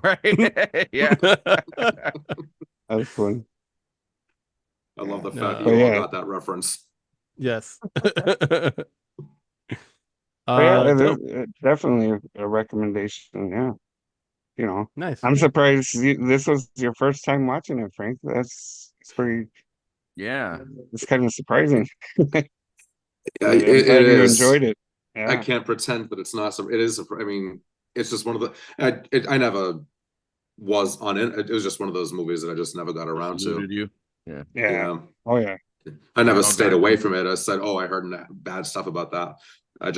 Right. Yeah. That's fun. I love the No. fact But you all yeah. got that reference. Yes. Definitely a recommendation. Yeah. Nice. I'm surprised this was your first time watching it, Frank. It's pretty. Yeah. It's kind of surprising. Yeah, I'm it glad you is. enjoyed it. Yeah. I can't pretend that it's not. It is. I mean, it's just one of the. I never was on it. It was just one of those movies that I just never got around to. You? Yeah. Yeah. Oh yeah. I never stayed away from it. I said, "Oh, I heard bad stuff about that." It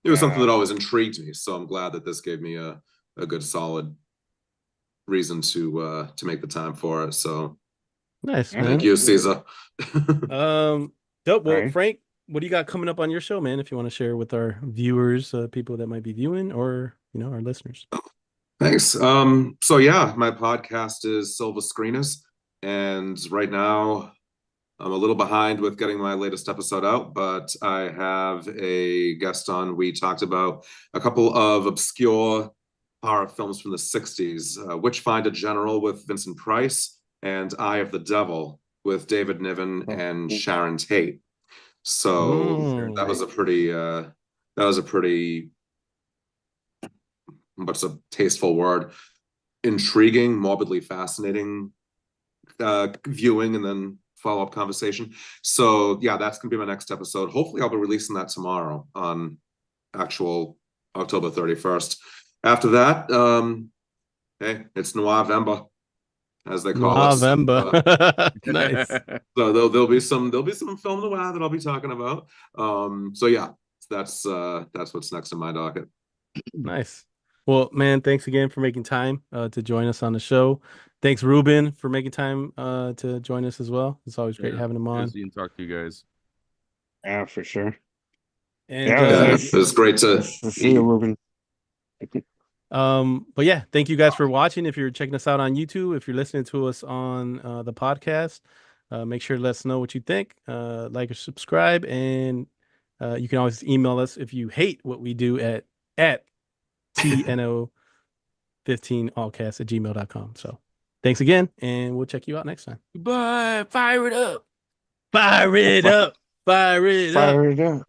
was something that always intrigued me. So I'm glad that this gave me a good solid reason to make the time for it. So Nice. thank you, Caesar. Dope. Well, Right. Frank, what do you got coming up on your show, man? If you want to share with our viewers, people that might be viewing, or our listeners. Thanks. So yeah, my podcast is Silver Screeners, and right now I'm a little behind with getting my latest episode out, but I have a guest on. We talked about a couple of obscure horror films from the 60s, Witchfinder General with Vincent Price and Eye of the Devil with David Niven and Sharon Tate. So that was a pretty what's a tasteful word, intriguing, morbidly fascinating viewing and then follow-up conversation. So yeah, that's gonna be my next episode. Hopefully I'll be releasing that tomorrow on actual October 31st. After that, hey, it's Noir-vember, as they call it. Nice. So there'll be some film noir that I'll be talking about. So yeah, that's what's next in my docket. Nice. Well, man, thanks again for making time to join us on the show. Thanks, Ruben, for making time to join us as well. It's always great having him on. Good to talk to you guys. Yeah, for sure. And it was great to see you, Ruben. But yeah, thank you guys for watching. If you're checking us out on YouTube, if you're listening to us on the podcast, make sure to let us know what you think. Like or subscribe, and you can always email us if you hate what we do at tno15allcast@gmail.com. So thanks again, and we'll check you out next time. Goodbye. Fire it up. Fire it up. Fire it up. Fire it up.